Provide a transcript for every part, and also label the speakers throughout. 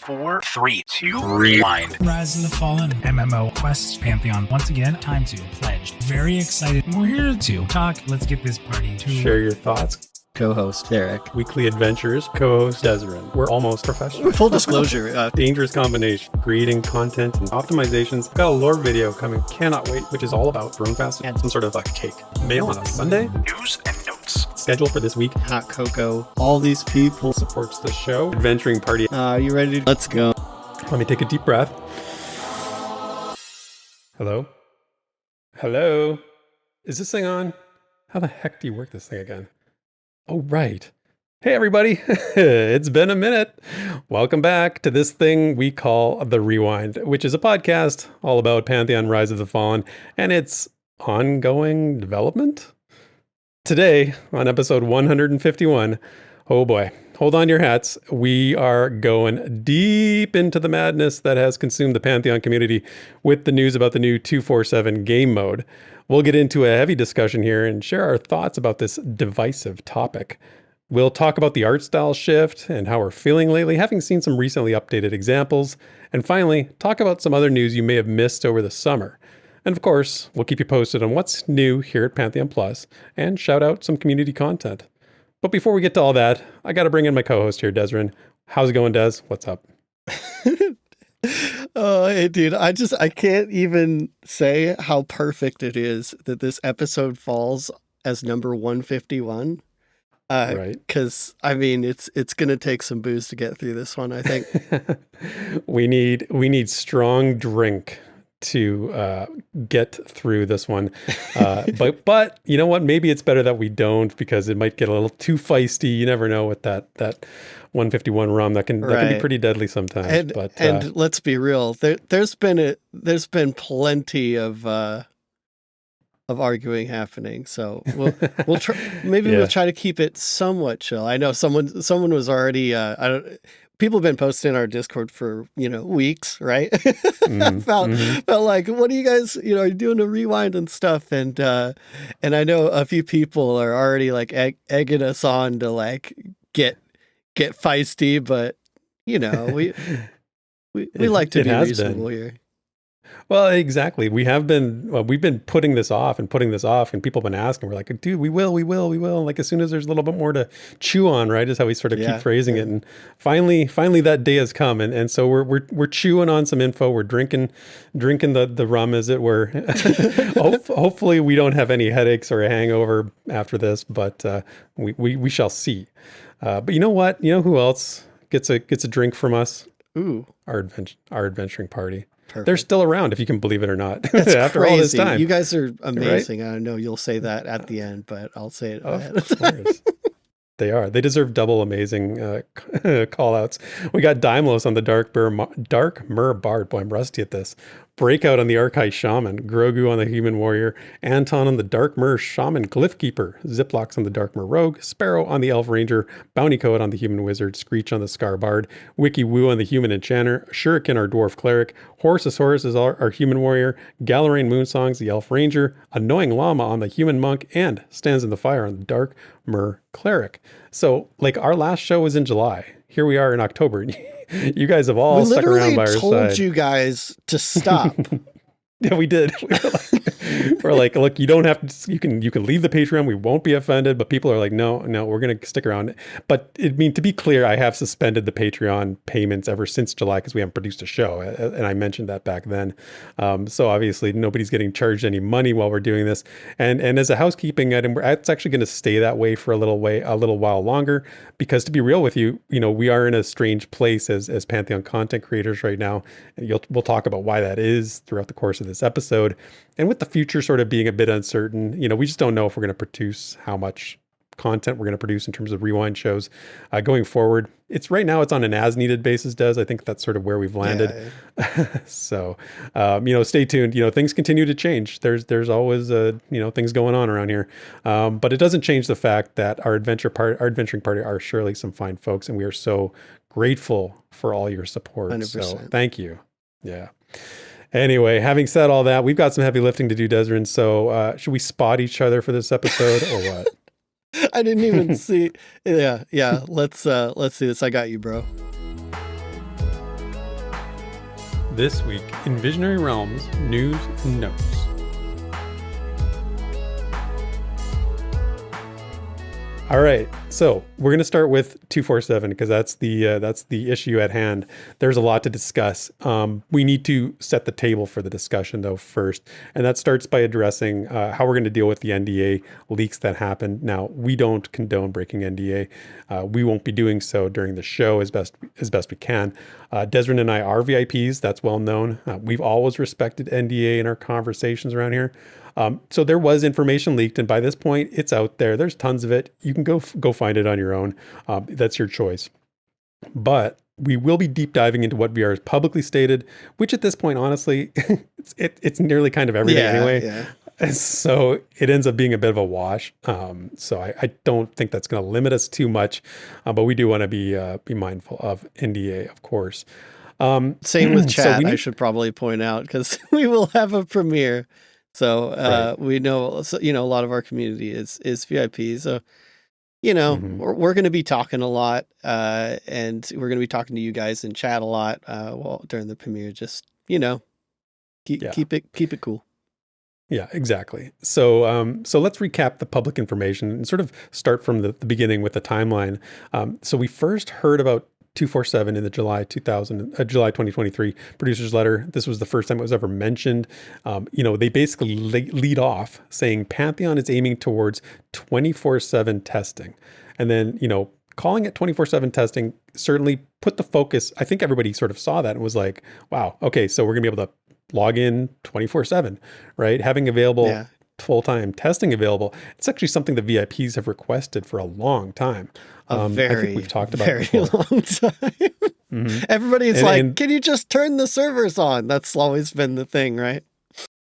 Speaker 1: 4, 3, 2, rewind.
Speaker 2: Rise of the Fallen, MMO Quests, Pantheon. Once again, time to pledge. Very excited. We're here to talk. Let's get this party to
Speaker 3: share your thoughts.
Speaker 4: Co-host Therek.
Speaker 3: Weekly adventures. Co-host Desrin. We're almost professional.
Speaker 4: Full disclosure.
Speaker 3: Dangerous combination. Creating content and optimizations. Got a lore video coming. Cannot wait. Which is all about Throne Fast and some sort of cake. Mail on a Sunday.
Speaker 1: News and notes.
Speaker 3: Schedule for this week.
Speaker 4: Hot cocoa. All these people.
Speaker 3: Supports the show. Adventuring party.
Speaker 4: You ready? Let's go.
Speaker 3: Let me take a deep breath. Hello? Hello? Is this thing on? How the heck do you work this thing again? Oh, right. Hey, everybody. It's been a minute. Welcome back to this thing we call The Rewind, which is a podcast all about Pantheon, Rise of the Fallen, and its ongoing development. Today, on episode 151, oh boy, hold on your hats. We are going deep into the madness that has consumed the Pantheon community with the news about the new 247 game mode. We'll get into a heavy discussion here and share our thoughts about this divisive topic. We'll talk about the art style shift and how we're feeling lately, having seen some recently updated examples. And finally, talk about some other news you may have missed over the summer. And of course, we'll keep you posted on what's new here at Pantheon Plus and shout out some community content. But before we get to all that, I got to bring in my co-host here, Desrin. How's it going, Des? What's up?
Speaker 4: Oh, hey, dude, I can't even say how perfect it is that this episode falls as number 151.
Speaker 3: Right.
Speaker 4: Because, I mean, it's going to take some booze to get through this one, I think.
Speaker 3: We need strong drink to get through this one. But you know what? Maybe it's better that we don't, because it might get a little too feisty. You never know with that 151 rum that can be pretty deadly sometimes.
Speaker 4: And let's be real, there's been plenty of arguing happening. So we'll try, we'll try to keep it somewhat chill. I know someone was already people have been posting in our Discord for, weeks, right? Felt like, what are you guys, are you doing a rewind and stuff? And I know a few people are already like egging us on to like get feisty, but we like to be reasonable here.
Speaker 3: Well, exactly. We've been putting this off, and people have been asking. We're like, dude, we will. Like, as soon as there's a little bit more to chew on, right, is how we sort of keep phrasing it. And finally that day has come. And so we're chewing on some info. We're drinking the rum, as it were. Hopefully we don't have any headaches or a hangover after this, but we shall see. But you know what? You know who else gets a drink from us?
Speaker 4: Ooh,
Speaker 3: our adventuring party.
Speaker 4: Perfect.
Speaker 3: They're still around, if you can believe it or not.
Speaker 4: That's
Speaker 3: after
Speaker 4: crazy.
Speaker 3: All this time.
Speaker 4: You guys are amazing.
Speaker 3: Right?
Speaker 4: I know you'll say that at the end, but I'll say it.
Speaker 3: Of course. They are. They deserve double amazing call outs. We got Daimlos on the Dark Mer Bard. Boy, I'm rusty at this. Breakout on the Archai Shaman. Grogu on the Human Warrior. Anton on the Dark Mer Shaman Glyphkeeper. Ziplocs on the Dark Mer Rogue. Sparrow on the Elf Ranger. Bounty Code on the Human Wizard. Screech on the Scar Bard. Wiki Woo on the Human Enchanter. Shuriken, our Dwarf Cleric. Horus is our Human Warrior. Galarain Moonsongs, the Elf Ranger. Annoying Llama on the Human Monk. And Stands in the Fire on the Dark Mer Cleric. So, like, our last show was in July. Here we are in October. You guys have all stuck around by our side.
Speaker 4: We literally told you guys to stop.
Speaker 3: Yeah, we did. We're like, look, you don't have to. You can leave the Patreon. We won't be offended. But people are like, no, we're gonna stick around. But to be clear, I have suspended the Patreon payments ever since July because we haven't produced a show, and I mentioned that back then. So obviously, nobody's getting charged any money while we're doing this. And as a housekeeping item, it's actually going to stay that way for a little while longer. Because to be real with you, we are in a strange place as Pantheon content creators right now, and we'll talk about why that is throughout the course of this episode. And with the future sort of being a bit uncertain, we just don't know if we're going to produce how much content we're going to produce in terms of rewind shows going forward. Right now it's on an as needed basis, Des. I think that's sort of where we've landed. Yeah. So, stay tuned. Things continue to change. There's always, things going on around here. But it doesn't change the fact that our adventuring party are surely some fine folks. And we are so grateful for all your support.
Speaker 4: 100%.
Speaker 3: So thank you. Yeah. Anyway, having said all that, we've got some heavy lifting to do, Desrin. So should we spot each other for this episode or what?
Speaker 4: I didn't even see. Yeah. Let's see this. I got you, bro.
Speaker 3: This week in Visionary Realms News and Notes. All right, so we're going to start with 247 because that's the issue at hand. There's a lot to discuss. We need to set the table for the discussion though first, and that starts by addressing how we're going to deal with the NDA leaks that happened. Now, we don't condone breaking NDA. We won't be doing so during the show as best we can. Desrin and I are VIPs. That's well known. We've always respected NDA in our conversations around here. So there was information leaked, and by this point, it's out there. There's tons of it. You can go find it on your own. That's your choice. But we will be deep diving into what VR has publicly stated, which at this point, honestly, it's nearly kind of everything anyway. Yeah. So it ends up being a bit of a wash. So I don't think that's going to limit us too much, but we do want to be mindful of NDA, of course.
Speaker 4: Same with chat. I should probably point out because we will have a premiere. So right. We know, a lot of our community is VIP. So, we're going to be talking a lot, and we're going to be talking to you guys in chat a lot. During the premiere, just keep it cool.
Speaker 3: Yeah, exactly. So let's recap the public information and sort of start from the beginning with the timeline. So we first heard about 247 in the July 2023 producer's letter. This was the first time it was ever mentioned. They basically lead off saying Pantheon is aiming towards 24/7 testing. And then, calling it 24/7 testing certainly put the focus. I think everybody sort of saw that and was like, wow, okay, so we're gonna be able to log in 24/7, right? Having available full-time testing available. It's actually something the VIPs have requested for a long time. I think we've talked about it before.
Speaker 4: Long time. Mm-hmm. Everybody's can you just turn the servers on? That's always been the thing, right?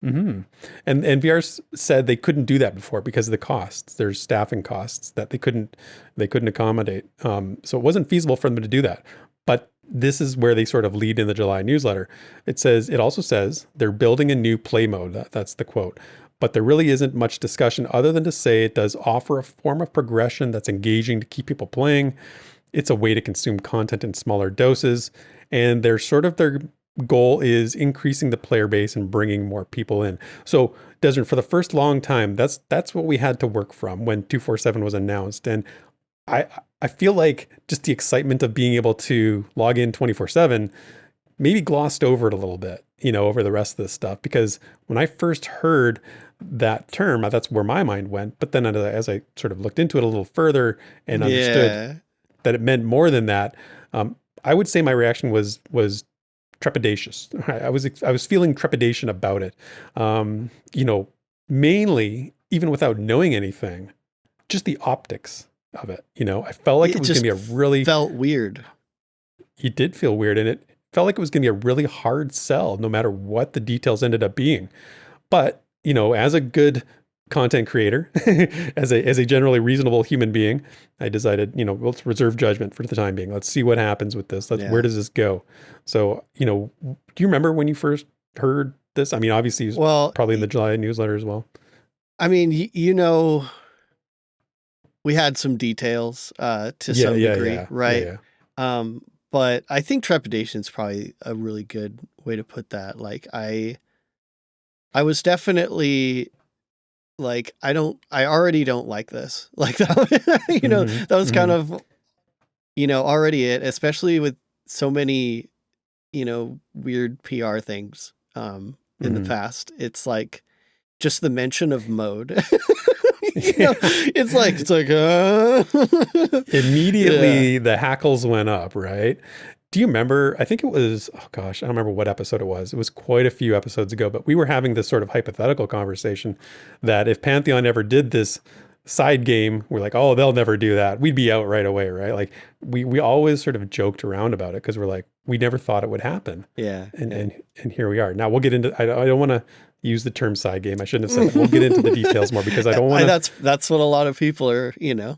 Speaker 3: Mm-hmm. And VR said they couldn't do that before because of the costs. There's staffing costs that they couldn't accommodate. So it wasn't feasible for them to do that. But this is where they sort of lead in the July newsletter. It also says they're building a new play mode. That's the quote. But there really isn't much discussion other than to say it does offer a form of progression that's engaging to keep people playing. It's a way to consume content in smaller doses. And their goal is increasing the player base and bringing more people in. So Desert, for the first long time, that's what we had to work from when 247 was announced. And I feel like just the excitement of being able to log in 24/7 maybe glossed over it a little bit, over the rest of this stuff. Because when I first heard that term, that's where my mind went. But then as I sort of looked into it a little further and understood that it meant more than that, I would say my reaction was trepidatious. I was feeling trepidation about it. Mainly, even without knowing anything, just the optics of it. I felt like it was going to be
Speaker 4: felt weird.
Speaker 3: It did feel weird, and it felt like it was going to be a really hard sell, no matter what the details ended up being. But as a good content creator, as a generally reasonable human being, I decided, let's reserve judgment for the time being. Let's see what happens with this. Where does this go? So, do you remember when you first heard this? I mean, obviously, it was probably in the July newsletter as well.
Speaker 4: I mean, we had some details to some degree, right? Yeah. But I think trepidation is probably a really good way to put that. Like I was definitely like, I already don't like this. Like that, that was kind of, already it, especially with so many, weird PR things in the past. It's like just the mention of mode. It's like
Speaker 3: immediately the hackles went up, right? Do you remember? I think it was, I don't remember what episode it was. It was quite a few episodes ago, but we were having this sort of hypothetical conversation that if Pantheon ever did this side game, we're like, oh, they'll never do that. We'd be out right away, right? Like we always sort of joked around about it because we're like, we never thought it would happen.
Speaker 4: Yeah.
Speaker 3: And here we are. Now we'll get into, I don't want to use the term side game. I shouldn't have said that. We'll get into the details more because I don't want to.
Speaker 4: That's what a lot of people are, gonna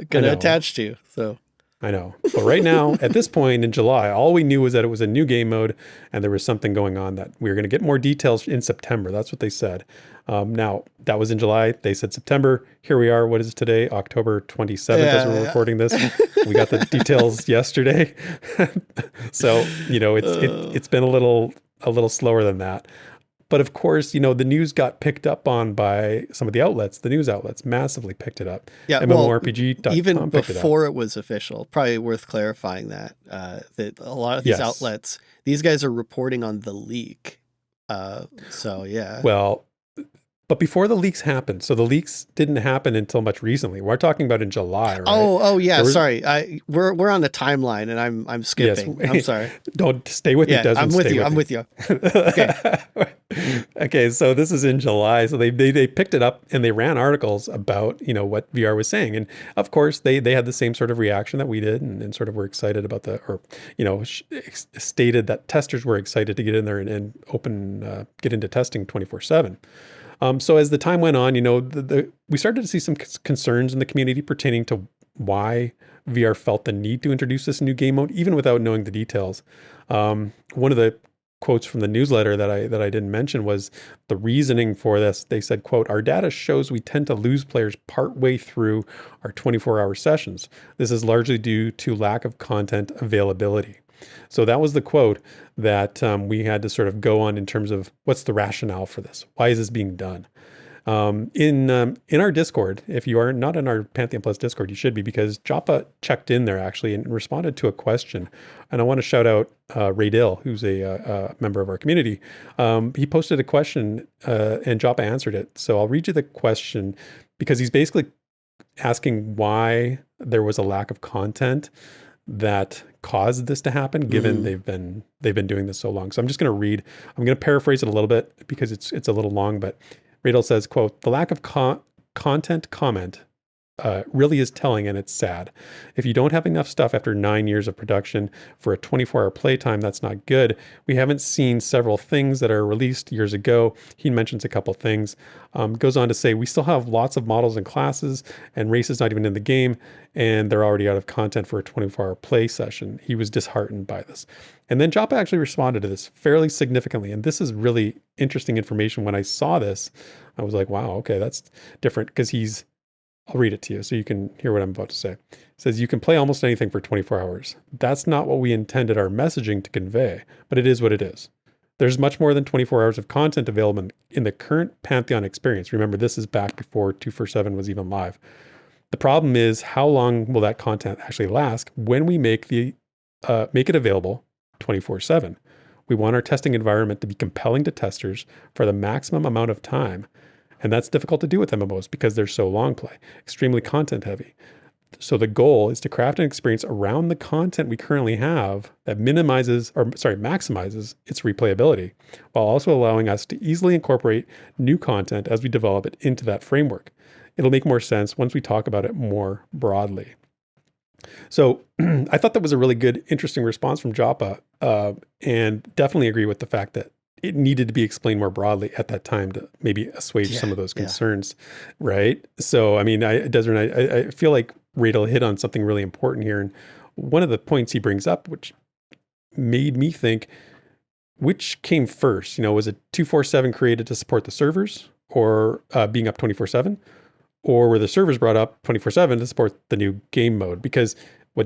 Speaker 4: attach to. So
Speaker 3: I know. But right now, at this point in July, all we knew was that it was a new game mode and there was something going on that we were going to get more details in September. That's what they said. Now, that was in July. They said September. Here we are. What is it today? October 27th as we're recording this. We got the details yesterday. So, it's been a little slower than that. But of course, the news got picked up on by some of the outlets. The news outlets massively picked it up.
Speaker 4: Yeah,
Speaker 3: MMORPG.com
Speaker 4: even
Speaker 3: picked it up.
Speaker 4: before it was official, probably worth clarifying that a lot of these outlets, these guys are reporting on the leak. So yeah.
Speaker 3: Well, but before the leaks happened, so the leaks didn't happen until much recently. We're talking about in July, right?
Speaker 4: Oh yeah. Sorry, we're on the timeline, and I'm skipping.
Speaker 3: Yes.
Speaker 4: I'm sorry.
Speaker 3: Don't stay with me.
Speaker 4: I'm with you. Okay.
Speaker 3: Okay. So this is in July. So they picked it up and they ran articles about what VR was saying, and of course they had the same sort of reaction that we did, and sort of were excited about stated that testers were excited to get in there and get into testing 24/7. So as the time went on, we started to see some concerns in the community pertaining to why VR felt the need to introduce this new game mode, even without knowing the details. One of the quotes from the newsletter that I didn't mention was the reasoning for this. They said, quote, "Our data shows we tend to lose players partway through our 24-hour sessions. This is largely due to lack of content availability." So that was the quote that we had to sort of go on in terms of what's the rationale for this? Why is this being done? In our Discord, if you are not in our Pantheon Plus Discord, you should be, because Joppa checked in there actually and responded to a question. And I want to shout out Ray Dill, who's a member of our community. He posted a question and Joppa answered it. So I'll read you the question because he's basically asking why there was a lack of content that caused this to happen, given they've been doing this so long. So I'm just going to read. I'm going to paraphrase it a little bit because it's a little long. But Radel says, quote, "The lack of content comment really is telling, and it's sad. If you don't have enough stuff after 9 years of production for a 24-hour playtime, that's not good. We haven't seen several things that are released years ago." He mentions a couple things. Goes on to say, "We still have lots of models and classes, and races not even in the game, and they're already out of content for a 24-hour play session." He was disheartened by this. And then Joppa actually responded to this fairly significantly. And this is really interesting information. When I saw this, I was like, wow, okay, that's different, because I'll read it to you so you can hear what I'm about to say. It says, "You can play almost anything for 24 hours. That's not what we intended our messaging to convey, but it is what it is. There's much more than 24 hours of content available in the current Pantheon experience." Remember, this is back before 247 was even live. "The problem is, how long will that content actually last when we make it available 24/7? We want our testing environment to be compelling to testers for the maximum amount of time. And that's difficult to do with MMOs because they're so long play, extremely content heavy. So the goal is to craft an experience around the content we currently have that maximizes its replayability, while also allowing us to easily incorporate new content as we develop it into that framework. It'll make more sense once we talk about it more broadly." So I thought that was a really good, interesting response from Joppa, and definitely agree with the fact that it needed to be explained more broadly at that time to maybe assuage some of those concerns, right? So, I mean, Desert, I feel like Radel hit on something really important here. And one of the points he brings up, which made me think, which came first? Was it 247 created to support the servers, or being up 24/7? Or were the servers brought up 24/7 to support the new game mode? Because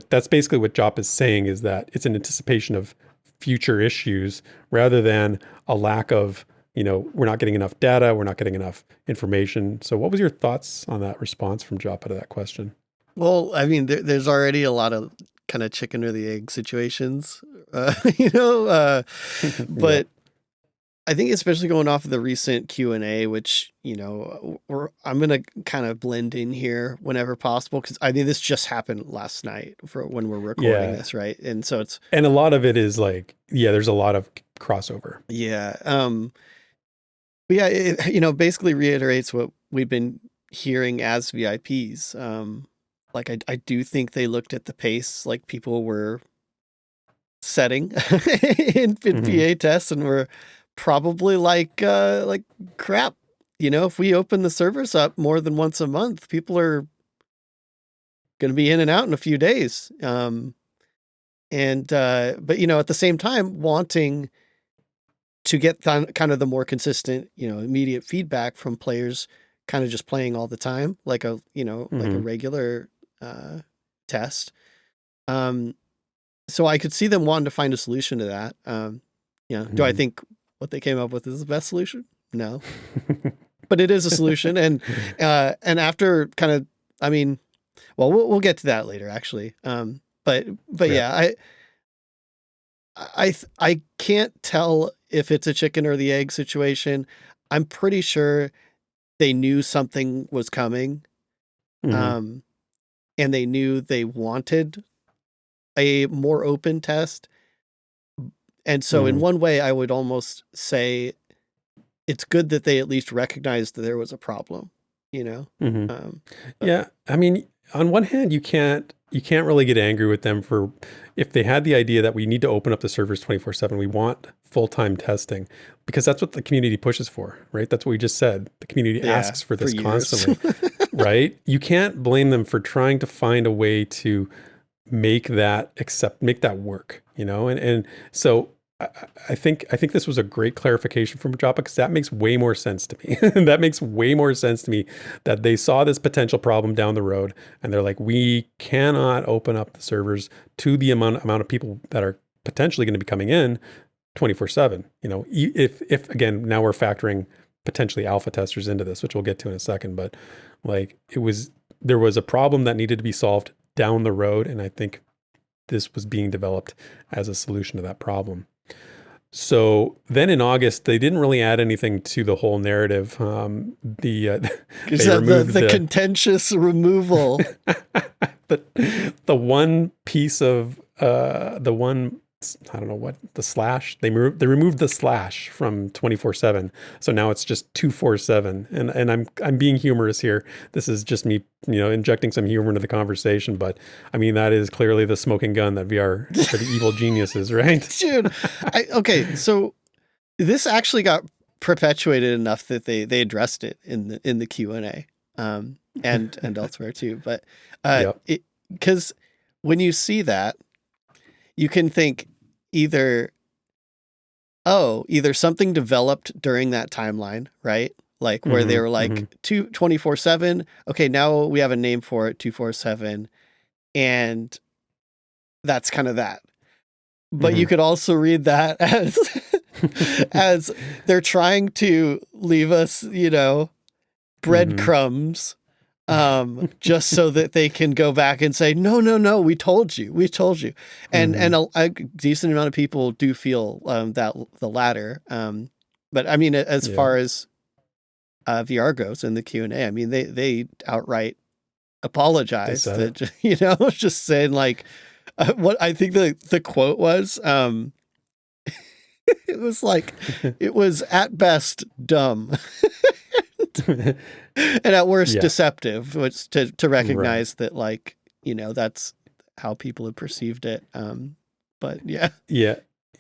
Speaker 3: that's basically what Jop is saying, is that it's an anticipation of future issues rather than a lack of, we're not getting enough data, we're not getting enough information. So what was your thoughts on that response from Joppa to that question?
Speaker 4: Well, I mean, there's already a lot of kind of chicken or the egg situations, but
Speaker 3: Yeah.
Speaker 4: I think especially going off of the recent Q&A, which, I'm going to kind of blend in here whenever possible, because I mean, this just happened last night for when we're recording this, right? And so
Speaker 3: and a lot of it is like, there's a lot of crossover.
Speaker 4: Yeah. But yeah, it, basically reiterates what we've been hearing as VIPs. Like I do think they looked at the pace like people were setting in PA tests, and were probably like crap. If we open the servers up more than once a month, people are going to be in and out in a few days. But at the same time, wanting to get kind of the more consistent, immediate feedback from players kind of just playing all the time, like a regular test. So I could see them wanting to find a solution to that. Do I think what they came up with is the best solution? No, but it is a solution. And after kind of, we'll get to that later actually. Yeah, I can't tell if it's a chicken or the egg situation. I'm pretty sure they knew something was coming. And they knew they wanted a more open test. And so in one way, I would almost say it's good that they at least recognized that there was a problem,
Speaker 3: Yeah. I mean, on one hand, you can't really get angry with them for if they had the idea that we need to open up the servers 24/7. We want full-time testing because that's what the community pushes for, right? That's what we just said. The community asks for this constantly, right? You can't blame them for trying to find a way to make that work, and so I think this was a great clarification from Joppa because that makes way more sense to me. That makes way more sense to me that they saw this potential problem down the road and they're like, we cannot open up the servers to the amount of people that are potentially going to be coming in 24/7. If again, now we're factoring potentially alpha testers into this, which we'll get to in a second, but there was a problem that needed to be solved down the road. And I think this was being developed as a solution to that problem. So then in August, they didn't really add anything to the whole narrative.
Speaker 4: The contentious removal.
Speaker 3: the one piece of I don't know what, the slash, they removed the slash from 24/7. So now it's just 247. And I'm being humorous here. This is just me, injecting some humor into the conversation. But I mean, that is clearly the smoking gun that VR are the evil geniuses, right?
Speaker 4: Dude. Okay. So this actually got perpetuated enough that they addressed it in the Q&A, and elsewhere too. But, because when you see that, you can think either something developed during that timeline, right? Like where they were like 24/7. Okay, now we have a name for it, 247. And that's kind of that. But you could also read that as as they're trying to leave us, breadcrumbs. Just so that they can go back and say, no, we told you. And a decent amount of people do feel that the latter. But I mean, as far as VR goes in the Q&A, I mean, they outright apologize that, just saying like, what I think the quote was, it was like, it was at best dumb. And at worst deceptive, which to recognize that, like, that's how people have perceived it. But yeah.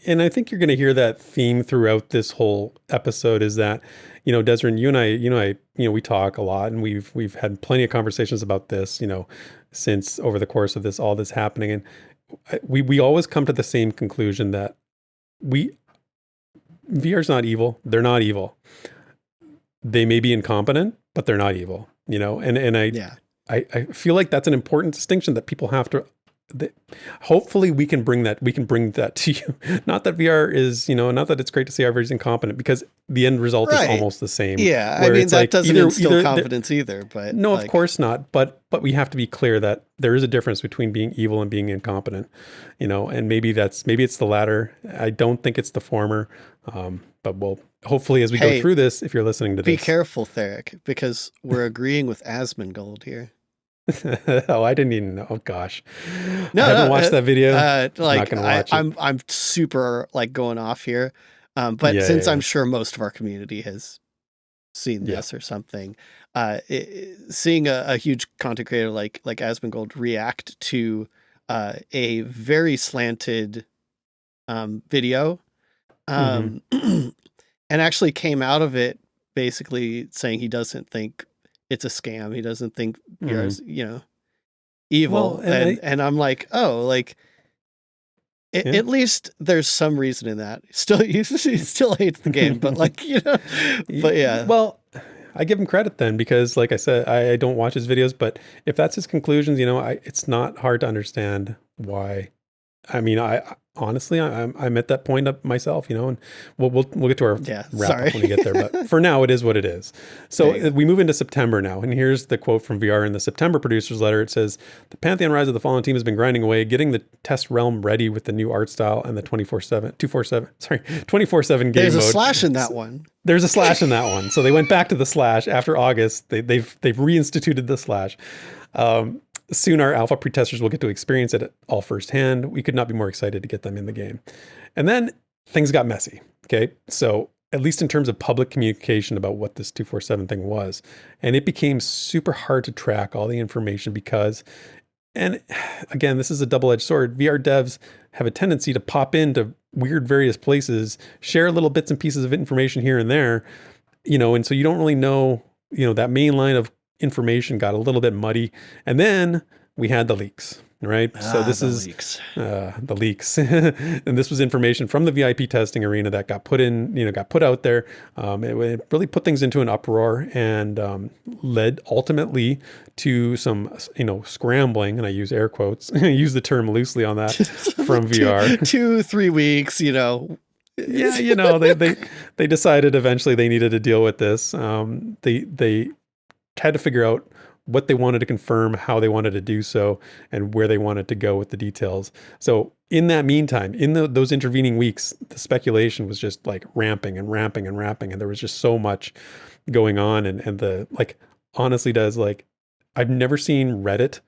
Speaker 3: And I think you're going to hear that theme throughout this whole episode is that, Desiree, you and I, we talk a lot and we've had plenty of conversations about this, since over the course of all this happening. And we always come to the same conclusion that VR's not evil. They're not evil. They may be incompetent, but they're not evil, and I feel like that's an important distinction that people have to, hopefully we can bring that to you. Not that VR is, not that it's great to say VR is incompetent, because the end result is almost the same.
Speaker 4: Yeah. I mean, that doesn't instill confidence either, but
Speaker 3: no, of course not. But we have to be clear that there is a difference between being evil and being incompetent, and maybe it's the latter. I don't think it's the former. But we'll hopefully, as we go through this, if you're listening to this,
Speaker 4: be careful, Therek, because we're agreeing with Asmongold here.
Speaker 3: Oh, I didn't even know. Oh gosh, no, I haven't watched that video.
Speaker 4: Like, not gonna watch it. I'm super like going off here, but since I'm sure most of our community has seen this or something, seeing a huge content creator like Asmongold react to a very slanted video. And actually came out of it basically saying he doesn't think it's a scam. He doesn't think evil.
Speaker 3: Well, and
Speaker 4: And I'm like, oh, like,
Speaker 3: Yeah.
Speaker 4: at least there's some reason in that. Still, he still hates the game, but like, but yeah.
Speaker 3: Well, I give him credit then because, like I said, I don't watch his videos, but if that's his conclusions, it's not hard to understand why. I mean, I honestly, I'm at that point up myself, and we'll get to our wrap up when we get there. But for now, it is what it is. So we move into September now, and here's the quote from VR in the September producers letter. It says, "The Pantheon Rise of the Fallen team has been grinding away, getting the test realm ready with the new art style and the 24/7 game
Speaker 4: There's
Speaker 3: mode."
Speaker 4: a slash in that one.
Speaker 3: There's a slash in that one. So they went back to the slash after August. They've reinstituted the slash. Soon our alpha pretesters will get to experience it all firsthand. We could not be more excited to get them in the game. And then things got messy. Okay. So at least in terms of public communication about what this 247 thing was. And it became super hard to track all the information because, and again, this is a double-edged sword. VR devs have a tendency to pop into weird various places, share little bits and pieces of information here and there, and so you don't really know, that main line of information got a little bit muddy. And then we had the leaks, right? So this is the leaks. And this was information from the VIP testing arena that got put in, got put out there. It really put things into an uproar and led ultimately to some, scrambling. And I use air quotes, I use the term loosely on that from VR.
Speaker 4: 2-3 weeks,
Speaker 3: Yeah, they decided eventually they needed to deal with this. They had to figure out what they wanted to confirm, how they wanted to do so, and where they wanted to go with the details. So in that meantime, in those intervening weeks, the speculation was just like ramping and ramping and ramping. And there was just so much going on. And the, like, honestly I've never seen Reddit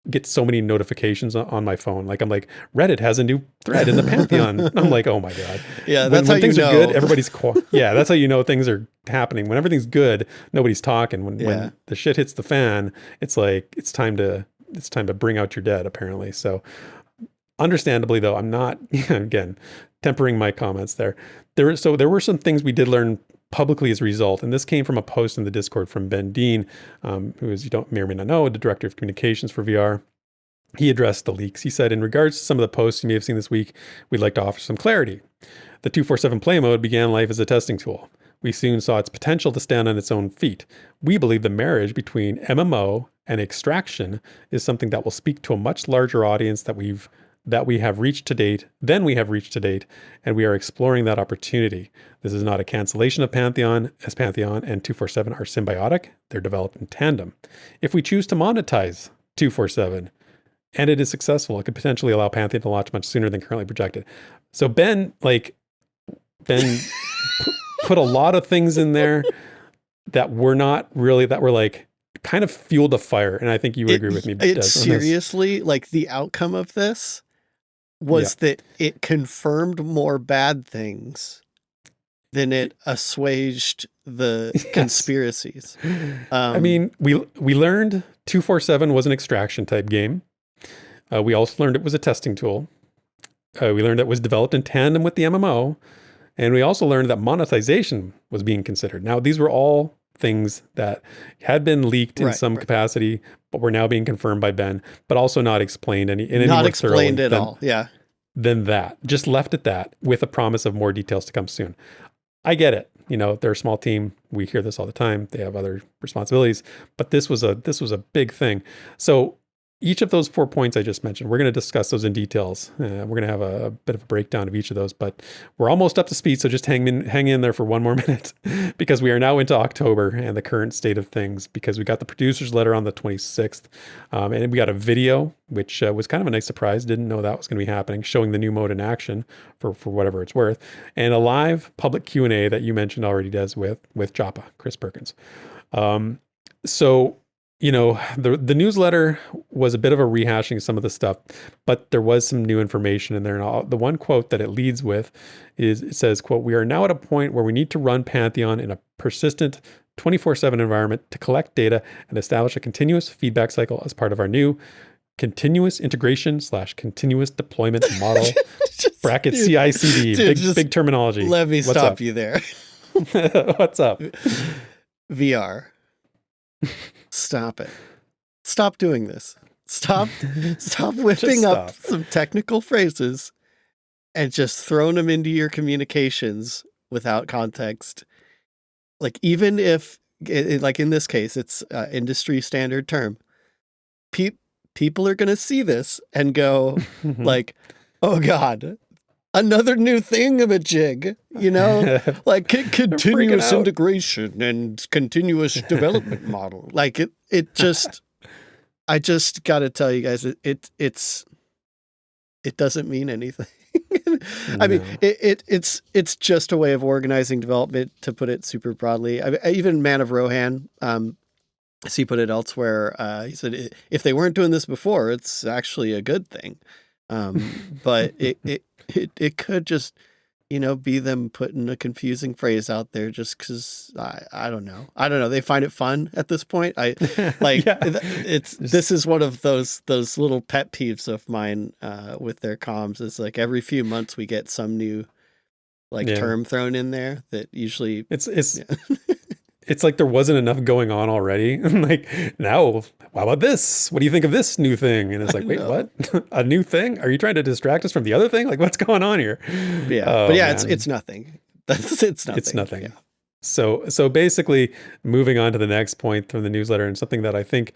Speaker 3: get so many notifications on my phone. Like, I'm like, Reddit has a new thread in the Pantheon. I'm like, oh my God.
Speaker 4: Yeah, that's
Speaker 3: when
Speaker 4: how
Speaker 3: things
Speaker 4: you
Speaker 3: are
Speaker 4: know.
Speaker 3: good, everybody's quiet. Yeah, that's how you know things are happening. When everything's good, nobody's talking. When the shit hits the fan, it's like it's time to bring out your dead, apparently. So understandably though, I'm not again tempering my comments there. There were some things we did learn publicly as a result. And this came from a post in the Discord from Ben Dean, who is, may or may not know, the director of communications for VR. He addressed the leaks. He said, in regards to some of the posts you may have seen this week, we'd like to offer some clarity. The 247 play mode began life as a testing tool. We soon saw its potential to stand on its own feet. We believe the marriage between MMO and extraction is something that will speak to a much larger audience that we have reached to date, and we are exploring that opportunity. This is not a cancellation of Pantheon, as Pantheon and 247 are symbiotic. They're developed in tandem. If we choose to monetize 247 and it is successful, it could potentially allow Pantheon to launch much sooner than currently projected. So Ben put a lot of things in there that were like kind of fueled a fire. And I think you would agree with me.
Speaker 4: It's seriously like the outcome of this was that it confirmed more bad things than it assuaged the conspiracies.
Speaker 3: I mean, we learned 247 was an extraction type game. We also learned it was a testing tool. We learned it was developed in tandem with the MMO. And we also learned that monetization was being considered. Now, these were all things that had been leaked in some capacity, but were now being confirmed by Ben, but also not explained in any
Speaker 4: not
Speaker 3: more
Speaker 4: explained
Speaker 3: thoroughly
Speaker 4: at all. Yeah.
Speaker 3: Than that. Just left at that with a promise of more details to come soon. I get it. They're a small team. We hear this all the time. They have other responsibilities, but this was a big thing. So each of those 4 points I just mentioned, we're going to discuss those in details. We're going to have a bit of a breakdown of each of those, but we're almost up to speed. So just hang in there for one more minute because we are now into October and the current state of things, because we got the producer's letter on the 26th. And we got a video, which was kind of a nice surprise. Didn't know that was going to be happening, showing the new mode in action for whatever it's worth, and a live public Q&A that you mentioned already, Des, with Joppa, Chris Perkins. So the newsletter was a bit of a rehashing of some of the stuff, but there was some new information in there. And the one quote that it leads with it says, quote, "We are now at a point where we need to run Pantheon in a persistent 24/7 environment to collect data and establish a continuous feedback cycle as part of our new continuous integration / continuous deployment model." Bracket CI/CD, big terminology.
Speaker 4: Let me stop you there.
Speaker 3: What's up?
Speaker 4: VR. Stop it. Stop doing this. Stop whipping up
Speaker 3: stop.
Speaker 4: some technical phrases and just throwing them into your communications without context. Like, even if, like in this case, it's industry standard term. People are going to see this and go like, oh God, another new thingamajig, like continuous integration and continuous development model. Like it just, I just got to tell you guys, it doesn't mean anything. I mean, it's just a way of organizing development, to put it super broadly. Even Man of Rohan, as he put it elsewhere, he said, if they weren't doing this before, it's actually a good thing. But it could just, be them putting a confusing phrase out there just because I don't know. They find it fun at this point. This is one of those little pet peeves of mine with their comms. It's like every few months we get some new term thrown in there that usually
Speaker 3: it's like there wasn't enough going on already. Like, now, how about this? What do you think of this new thing? And it's like, wait, what? A new thing? Are you trying to distract us from the other thing? Like, what's going on here?
Speaker 4: Yeah.
Speaker 3: Oh,
Speaker 4: but yeah,
Speaker 3: man.
Speaker 4: it's nothing. It's nothing.
Speaker 3: It's nothing.
Speaker 4: Yeah.
Speaker 3: So basically, moving on to the next point from the newsletter, and something that I think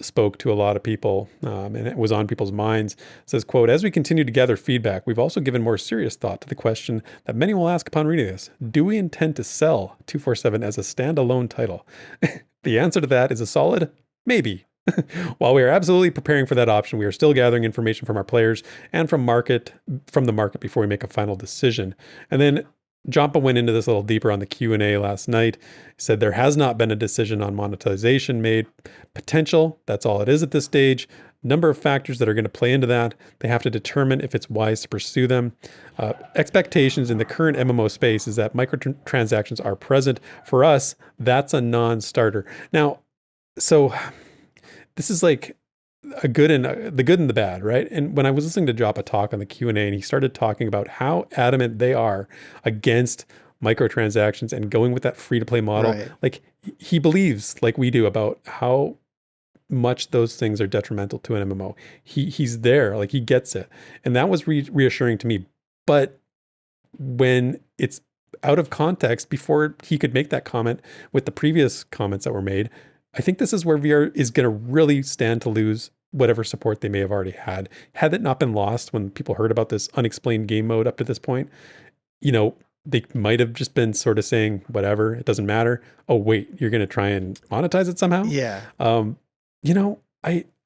Speaker 3: spoke to a lot of people, and it was on people's minds, says, quote, as we continue to gather feedback, we've also given more serious thought to the question that many will ask upon reading this. Do we intend to sell 247 as a standalone title? The answer to that is a solid maybe. While we are absolutely preparing for that option, we are still gathering information from our players and from the market before we make a final decision. And then Jampa went into this a little deeper on the Q&A last night. He said there has not been a decision on monetization made. Potential, that's all it is at this stage. Number of factors that are going to play into that. They have to determine if it's wise to pursue them. Expectations in the current MMO space is that microtransactions are present. For us, that's a non-starter. Now, so this is like the good and the bad, right? And when I was listening to Joppa talk on the Q&A, and he started talking about how adamant they are against microtransactions and going with that free-to-play model,
Speaker 4: Right.
Speaker 3: like he believes, like we do, about how much those things are detrimental to an MMO. He's there, like he gets it, and that was reassuring to me. But when it's out of context, before he could make that comment with the previous comments that were made, I think this is where VR is going to really stand to lose whatever support they may have already had. Had it not been lost when people heard about this unexplained game mode up to this point, they might have just been sort of saying, whatever, it doesn't matter. Oh, wait, you're going to try and monetize it somehow?
Speaker 4: Yeah.
Speaker 3: I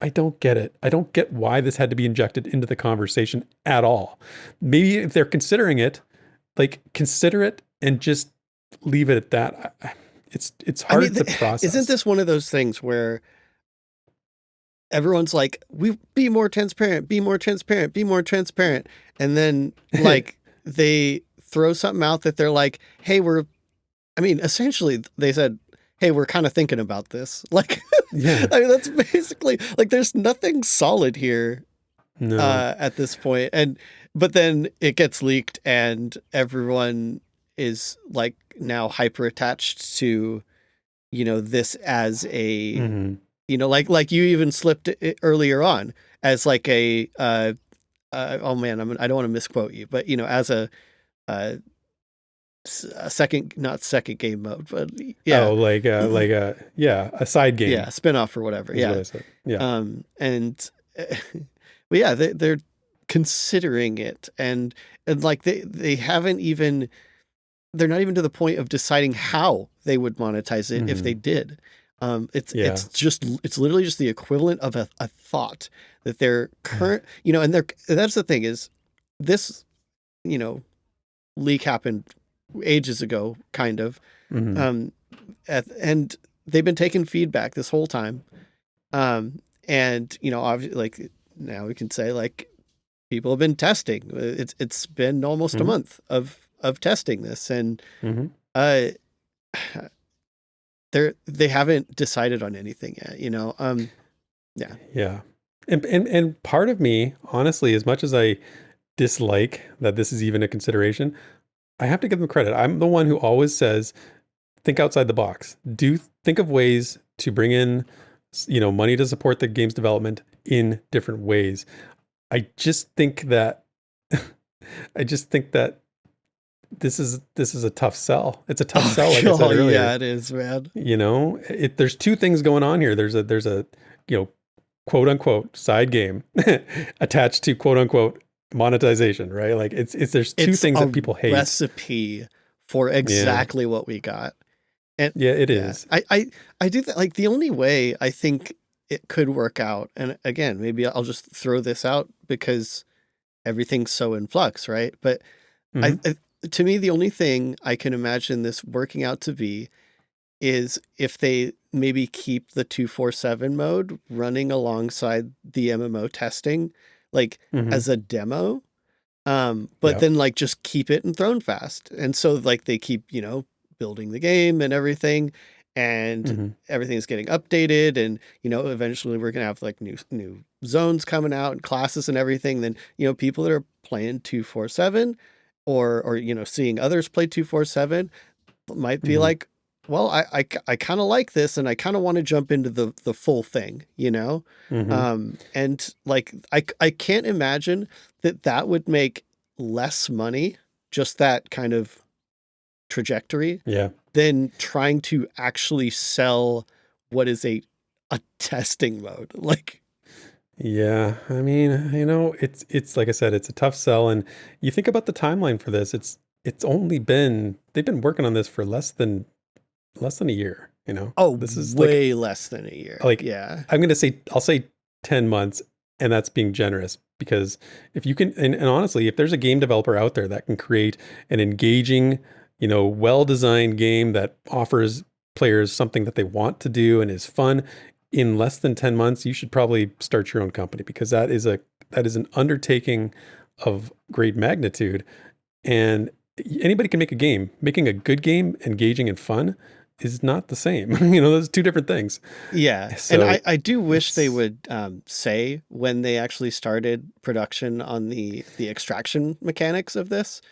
Speaker 3: don't get it. I don't get why this had to be injected into the conversation at all. Maybe if they're considering it, like, consider it and just leave it at that. It's hard to process.
Speaker 4: Isn't this one of those things where everyone's like, we be more transparent, be more transparent, be more transparent. And then like they throw something out that they're like, hey, essentially they said, hey, we're kind of thinking about this. Like,
Speaker 3: Yeah.
Speaker 4: I mean, that's basically like, there's nothing solid here at this point. But then it gets leaked and everyone is like now hyper attached to, this as a, like you even slipped it earlier on as like a, oh man, I don't want to misquote you, but as a second, not second game mode, but yeah.
Speaker 3: Oh, a side game.
Speaker 4: Yeah. Spinoff or whatever.
Speaker 3: Is
Speaker 4: Yeah.
Speaker 3: what I said. Yeah.
Speaker 4: But yeah, they're considering it and like they haven't even, they're not even to the point of deciding how they would monetize it if they did. It's literally just the equivalent of a thought that their current, and that's the thing is this, leak happened ages ago, kind of. And they've been taking feedback this whole time. And, obviously, like now we can say like people have been testing. It's been almost a month of testing this, and they haven't decided on anything yet.
Speaker 3: Yeah. And part of me, honestly, as much as I dislike that this is even a consideration, I have to give them credit. I'm the one who always says, think outside the box. Think of ways to bring in, money to support the game's development in different ways. I just think that this is a tough sell. It's a tough sell, like I said earlier.
Speaker 4: Yeah, it is, man.
Speaker 3: There's two things going on here. There's a quote unquote side game attached to quote unquote monetization, right? Like there's two things that people hate.
Speaker 4: Recipe for exactly what we got. And
Speaker 3: yeah, it is.
Speaker 4: I do that. Like the only way I think it could work out, and again, maybe I'll just throw this out because everything's so in flux, right? But to me, the only thing I can imagine this working out to be is if they maybe keep the 247 mode running alongside the MMO testing, like as a demo, but then like just keep it in Throne Fast. And so like they keep, building the game and everything, and everything's getting updated, and eventually we're gonna have like new zones coming out and classes and everything. Then people that are playing 247 or seeing others play 247 might be like, well, I kind of like this, and I kind of want to jump into the full thing, and like I can't imagine that would make less money, just that kind of trajectory, than trying to actually sell what is a testing mode. Like,
Speaker 3: yeah, I mean, it's like I said, it's a tough sell, and you think about the timeline for this. It's only been they've been working on this for less than a year.
Speaker 4: Oh,
Speaker 3: this is
Speaker 4: way less than a year.
Speaker 3: Like,
Speaker 4: yeah,
Speaker 3: I'll say 10 months, and that's being generous, because if you can, and honestly, if there's a game developer out there that can create an engaging, well-designed game that offers players something that they want to do and is fun in less than 10 months, you should probably start your own company, because that is an undertaking of great magnitude. And anybody can make a game. Making a good game, engaging and fun, is not the same. Those two different things.
Speaker 4: Yeah. So and I do wish they would say when they actually started production on the extraction mechanics of this.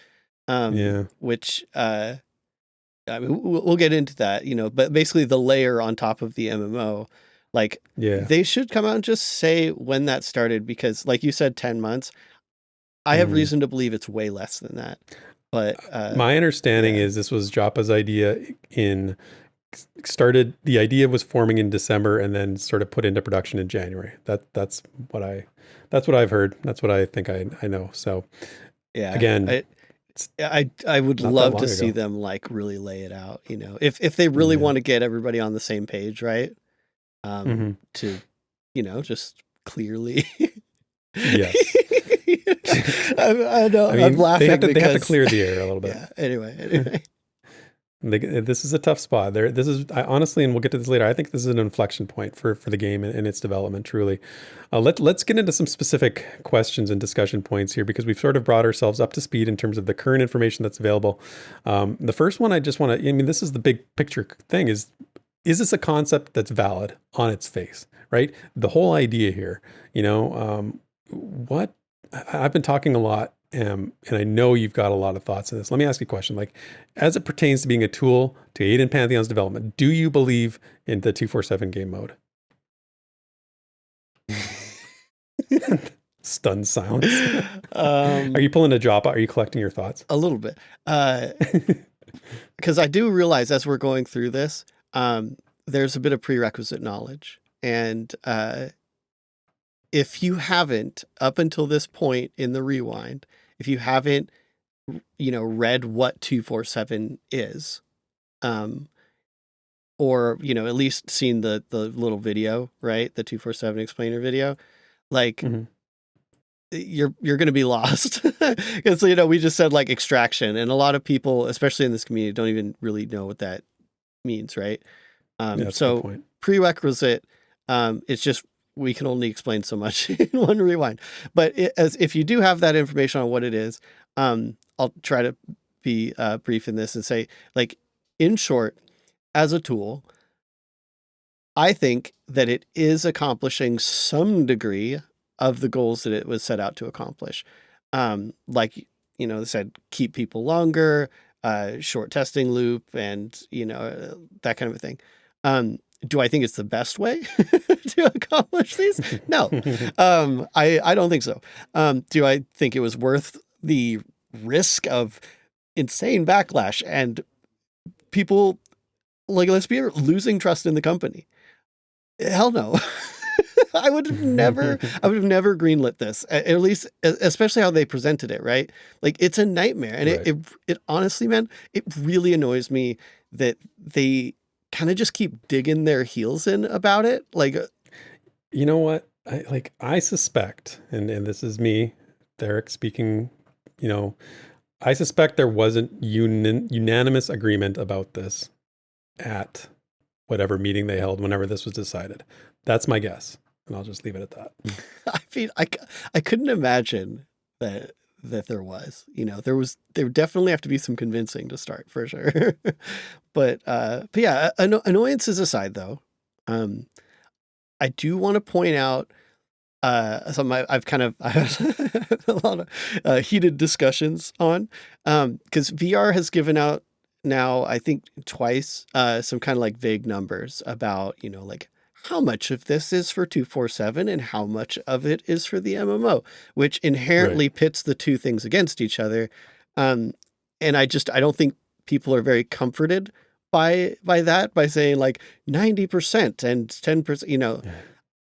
Speaker 4: Which I mean, we'll get into that, but basically the layer on top of the MMO, like, they should come out and just say when that started, because like you said, 10 months, I have reason to believe it's way less than that. But
Speaker 3: my understanding is this was Joppa's idea. The idea was forming in December and then sort of put into production in January. That's what I've heard. That's what I think I know. So again,
Speaker 4: I would love to see them like really lay it out, if they really want to get everybody on the same page, right? To, just clearly.
Speaker 3: Yes.
Speaker 4: I know. I'm laughing.
Speaker 3: They have to clear the air a little bit.
Speaker 4: Yeah. Anyway.
Speaker 3: This is a tough spot. Honestly, and we'll get to this later, I think this is an inflection point for the game and its development, truly. Let's get into some specific questions and discussion points here, because we've sort of brought ourselves up to speed in terms of the current information that's available. The first one I just want to, this is the big picture thing, is this a concept that's valid on its face, right? The whole idea here, what I've been talking a lot, and I know you've got a lot of thoughts on this. Let me ask you a question. Like, as it pertains to being a tool to aid in Pantheon's development, do you believe in the 247 game mode? Stunned silence. Are you pulling a Joppa? Are you collecting your thoughts?
Speaker 4: A little bit. Because I do realize as we're going through this, there's a bit of prerequisite knowledge. And if you haven't, up until this point in the rewind, if you haven't, read what 247 is, or, at least seen the little video, right? The 247 explainer video, like, you're going to be lost. Because, we just said like extraction, and a lot of people, especially in this community, don't even really know what that means, right? So prerequisite, it's just, we can only explain so much in one rewind. But if you do have that information on what it is, I'll try to be brief in this and say, like, in short, as a tool, I think that it is accomplishing some degree of the goals that it was set out to accomplish. Like, they said, keep people longer, short testing loop, and, that kind of a thing. Do I think it's the best way to accomplish these? No. I don't think so. Do I think it was worth the risk of insane backlash and people, like, let's be losing trust in the company? Hell no. I would have never greenlit this, at least, especially how they presented it, right? Like, it's a nightmare. And
Speaker 3: Right.
Speaker 4: it honestly, man, it really annoys me that they kind of just keep digging their heels in about it. Like,
Speaker 3: You know what? I suspect, and this is me, Therek speaking, you know, I suspect there wasn't unanimous agreement about this at whatever meeting they held whenever this was decided. That's my guess. And I'll just leave it at that.
Speaker 4: I mean, I couldn't imagine that there was, there would definitely have to be some convincing to start, for sure. But yeah, annoyances aside though, I do want to point out something I had a lot of heated discussions on, because VR has given out now, I think twice, some kind of like vague numbers about, like how much of this is for 247 and how much of it is for the MMO, which inherently pits the two things against each other. And I don't think people are very comforted by that, by saying like 90% and 10%,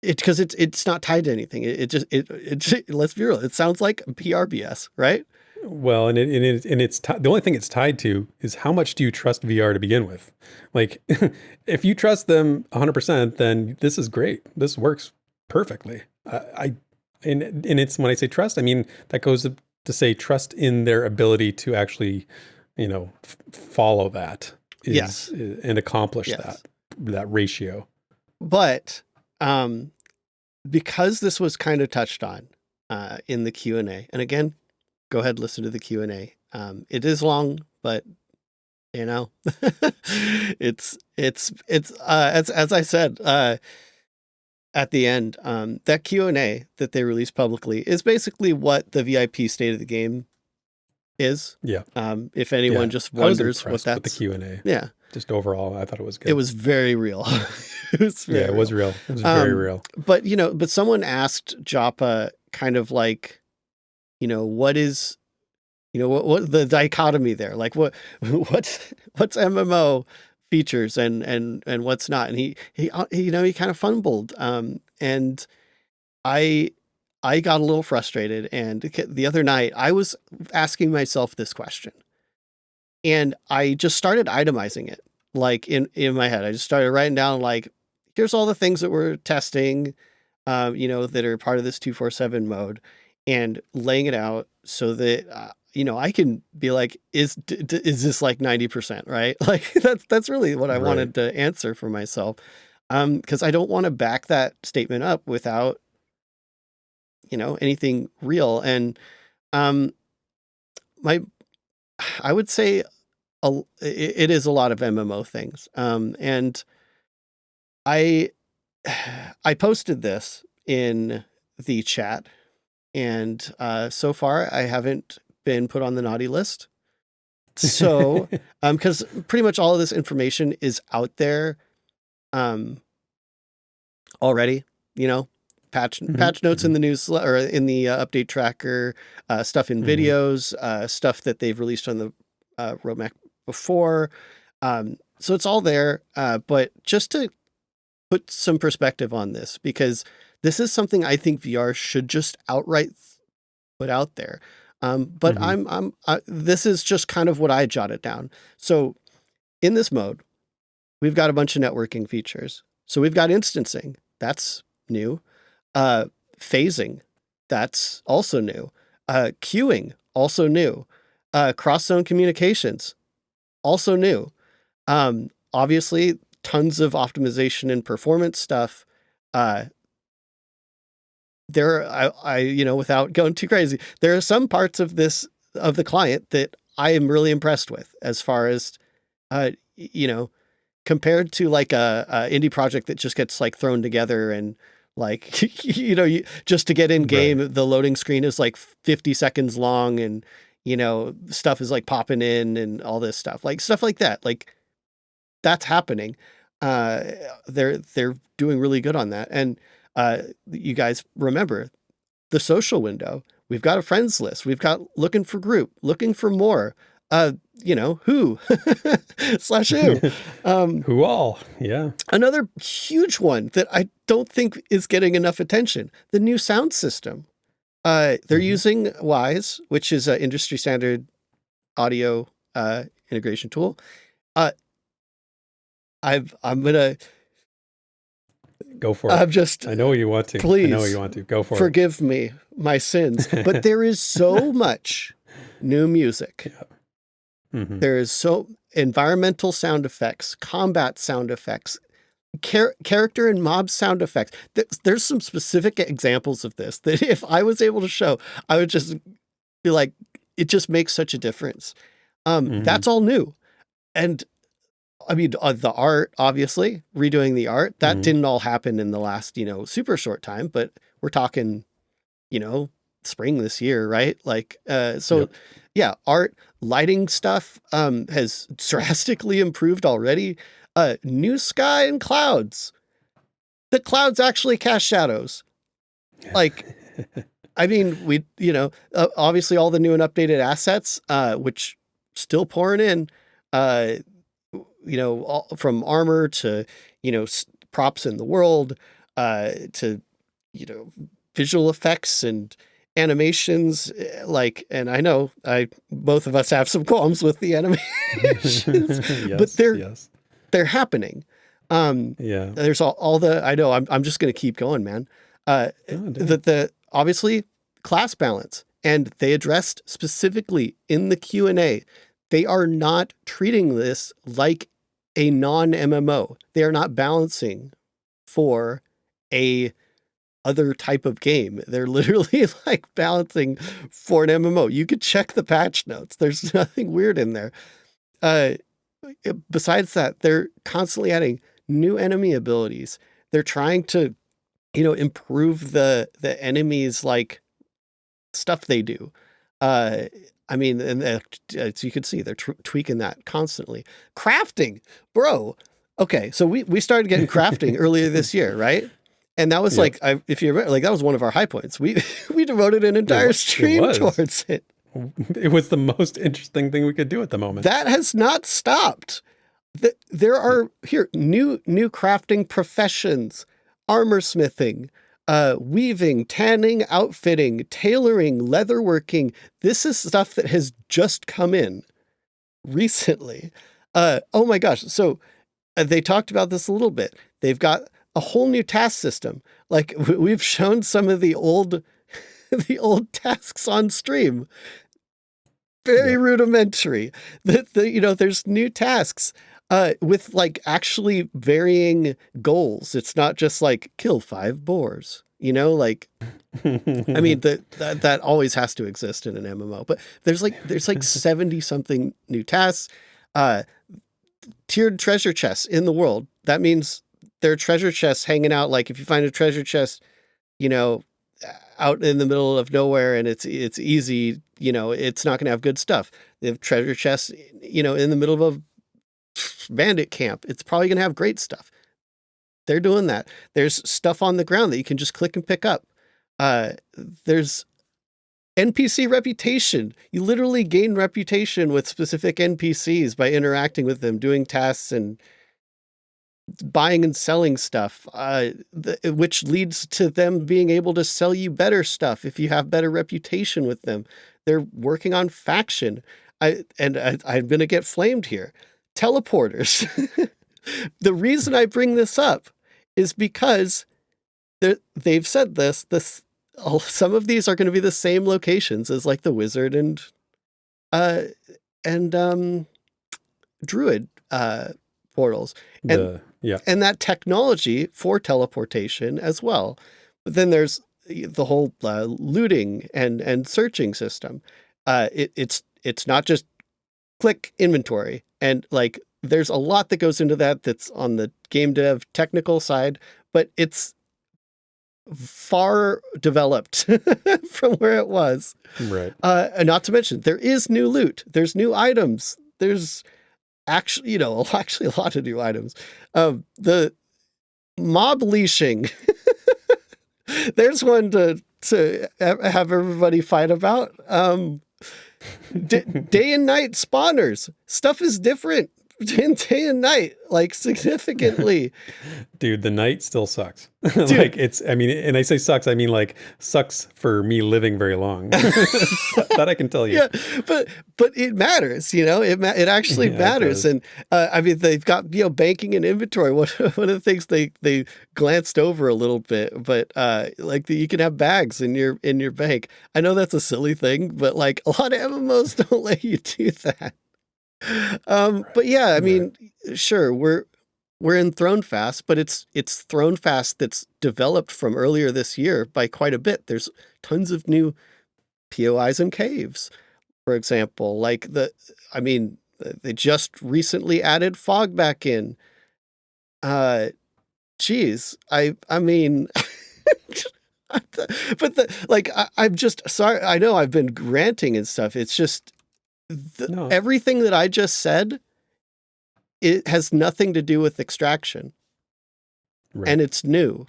Speaker 4: because it's not tied to anything. It just let's be real. It sounds like PRBS, right?
Speaker 3: Well, and it's the only thing it's tied to is how much do you trust VR to begin with? Like, if you trust them 100%, then this is great. This works perfectly. And it's, when I say trust, I mean that goes to say trust in their ability to actually, follow that, and accomplish that ratio.
Speaker 4: But because this was kind of touched on in the Q&A, and again, go ahead, listen to the Q&A. It is long, but it's as I said at the end, that Q&A that they released publicly is basically what the VIP state of the game is.
Speaker 3: Yeah.
Speaker 4: If anyone just wonders what that's,
Speaker 3: with the Q&A.
Speaker 4: Yeah.
Speaker 3: Just overall, I thought it was good.
Speaker 4: It was very real. It was
Speaker 3: real. It was very real.
Speaker 4: But someone asked Joppa kind of like, what is, what the dichotomy there? Like what's MMO features and what's not? And he kind of fumbled. And I got a little frustrated. And the other night I was asking myself this question, and I just started itemizing it, like in my head. I just started writing down, like, here's all the things that we're testing, that are part of this 247 mode, and laying it out so that, I can be like, is this like 90%, right? Like that's really what I wanted to answer for myself. Cause I don't want to back that statement up without, anything real. And, I would say it is a lot of MMO things. And I posted this in the chat, and so far I haven't been put on the naughty list. So, because pretty much all of this information is out there already, patch notes in the newsletter, or in the update tracker, stuff in videos, stuff that they've released on the roadmap before. So it's all there. But just to put some perspective on this, because this is something I think VR should just outright put out there. But this is just kind of what I jotted down. So in this mode, we've got a bunch of networking features. So we've got instancing. That's new. Phasing. That's also new. Queuing. Also new. Cross-zone communications. Also new. Obviously, tons of optimization and performance stuff. Without going too crazy, there are some parts of the client that I am really impressed with, as far as, compared to like a indie project that just gets like thrown together and like, just to get in game, the loading screen is like 50 seconds long, and, stuff is like popping in and all this stuff like that. Like, that's happening. They're doing really good on that. And you guys remember the social window. We've got a friends list. We've got looking for group, looking for more. Who slash who.
Speaker 3: Who all? Yeah.
Speaker 4: Another huge one that I don't think is getting enough attention, the new sound system. They're using Wise, which is an industry standard audio integration tool. I'm gonna
Speaker 3: go for it. I know you want to.
Speaker 4: Please,
Speaker 3: I know you want to. Go for it.
Speaker 4: Forgive me my sins. But there is so much new music.
Speaker 3: Yeah. Mm-hmm.
Speaker 4: There is so environmental sound effects, combat sound effects, character and mob sound effects. There's some specific examples of this that if I was able to show, I would just be like, it just makes such a difference. That's all new. And I mean, the art, obviously, redoing the art, that didn't all happen in the last, super short time, but we're talking, spring this year, right? Like, yeah, art, lighting stuff has drastically improved already. New sky and clouds. The clouds actually cast shadows. Like, I mean, obviously all the new and updated assets, which still pouring in, from armor to, props in the world, to, visual effects and animations, and I know both of us have some qualms with the animations, but they're happening. There's all the, I know I'm just going to keep going, man. The obviously class balance, and they addressed specifically in the Q&A, they are not treating this like a non-MMO. They are not balancing for a other type of game. They're literally like balancing for an MMO. You could check the patch notes. There's nothing weird in there. Besides that, they're constantly adding new enemy abilities. They're trying to, improve the enemies, like stuff they do. I mean, and as you can see, they're tweaking that constantly. Crafting, bro. Okay, so we started getting crafting earlier this year, right? And that was like, if you remember, like that was one of our high points. We devoted an entire stream towards it.
Speaker 3: It was the most interesting thing we could do at the moment.
Speaker 4: That has not stopped. There are here new crafting professions, armor smithing, weaving, tanning, outfitting, tailoring, leatherworking. This is stuff that has just come in recently. Oh my gosh. So they talked about this a little bit. They've got a whole new task system. Like we've shown some of the old tasks on stream. Very rudimentary. There's new tasks with like actually varying goals. It's not just like kill 5 boars. I mean that always has to exist in an MMO. But there's like 70 something new tasks. Tiered treasure chests in the world. That means there are treasure chests hanging out. Like if you find a treasure chest, out in the middle of nowhere and it's easy, it's not going to have good stuff. They have treasure chests, in the middle of a bandit camp. It's probably going to have great stuff. They're doing that. There's stuff on the ground that you can just click and pick up. There's NPC reputation. You literally gain reputation with specific NPCs by interacting with them, doing tasks and buying and selling stuff, which leads to them being able to sell you better stuff if you have better reputation with them. They're working on faction. I'm going to get flamed here. Teleporters. The reason I bring this up is because they've said this, some of these are going to be the same locations as like the wizard and druid portals. And that technology for teleportation as well. But then there's the whole looting and searching system. It's not just click inventory, and like there's a lot that goes into that that's on the game dev technical side, but it's far developed from where it was.
Speaker 3: Right.
Speaker 4: And not to mention there is new loot, there's new items, there's actually, actually a lot of new items. The mob leashing. There's one to have everybody fight about. Day and night spawners. Stuff is different in day and night, like significantly.
Speaker 3: Dude, the night still sucks. Like and I say sucks, I mean like sucks for me living very long. That I can tell you.
Speaker 4: Yeah, but it matters, it actually matters. And they've got, banking and inventory. One of the things they glanced over a little bit, but you can have bags in your bank. I know that's a silly thing, but like a lot of MMOs don't let you do that. But yeah, I mean, sure, we're in Throne Fast, but it's Throne Fast that's developed from earlier this year by quite a bit. There's tons of new POIs and caves, for example. They just recently added fog back in. Geez, I mean, but I'm just sorry. I know I've been ranting and stuff. It's just everything that I just said, it has nothing to do with extraction. Right. And it's new,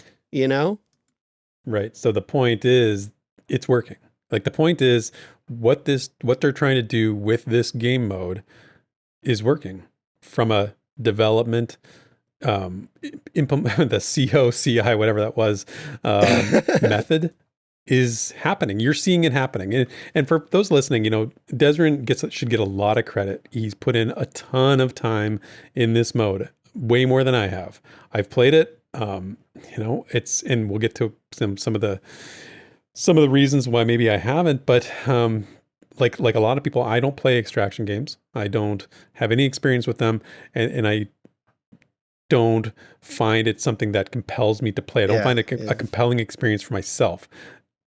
Speaker 4: Right.
Speaker 3: So the point is it's working. Like the point is what they're trying to do with this game mode is working from a development, implement the CI, whatever that was, method is happening. You're seeing it happening. And for those listening, Desrin should get a lot of credit. He's put in a ton of time in this mode, way more than I have. I've played it. And we'll get to some of the reasons why maybe I haven't, but like a lot of people, I don't play extraction games. I don't have any experience with them, and I don't find it something that compels me to play. I don't find it a compelling experience for myself.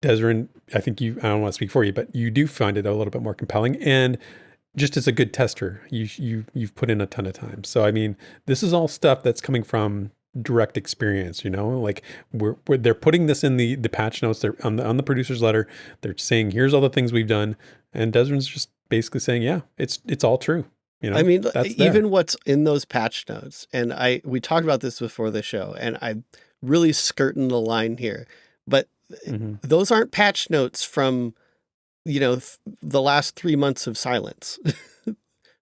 Speaker 3: Desrin, I think I don't want to speak for you, but you do find it a little bit more compelling, and just as a good tester, you've put in a ton of time. So I mean, this is all stuff that's coming from direct experience, like they're putting this in the patch notes. They're on the producer's letter. They're saying, here's all the things we've done. And Desrin's just basically saying, yeah, it's all true.
Speaker 4: I mean, even what's in those patch notes, and we talked about this before the show, and I'm really skirting the line here, but those aren't patch notes from, the last 3 months of silence.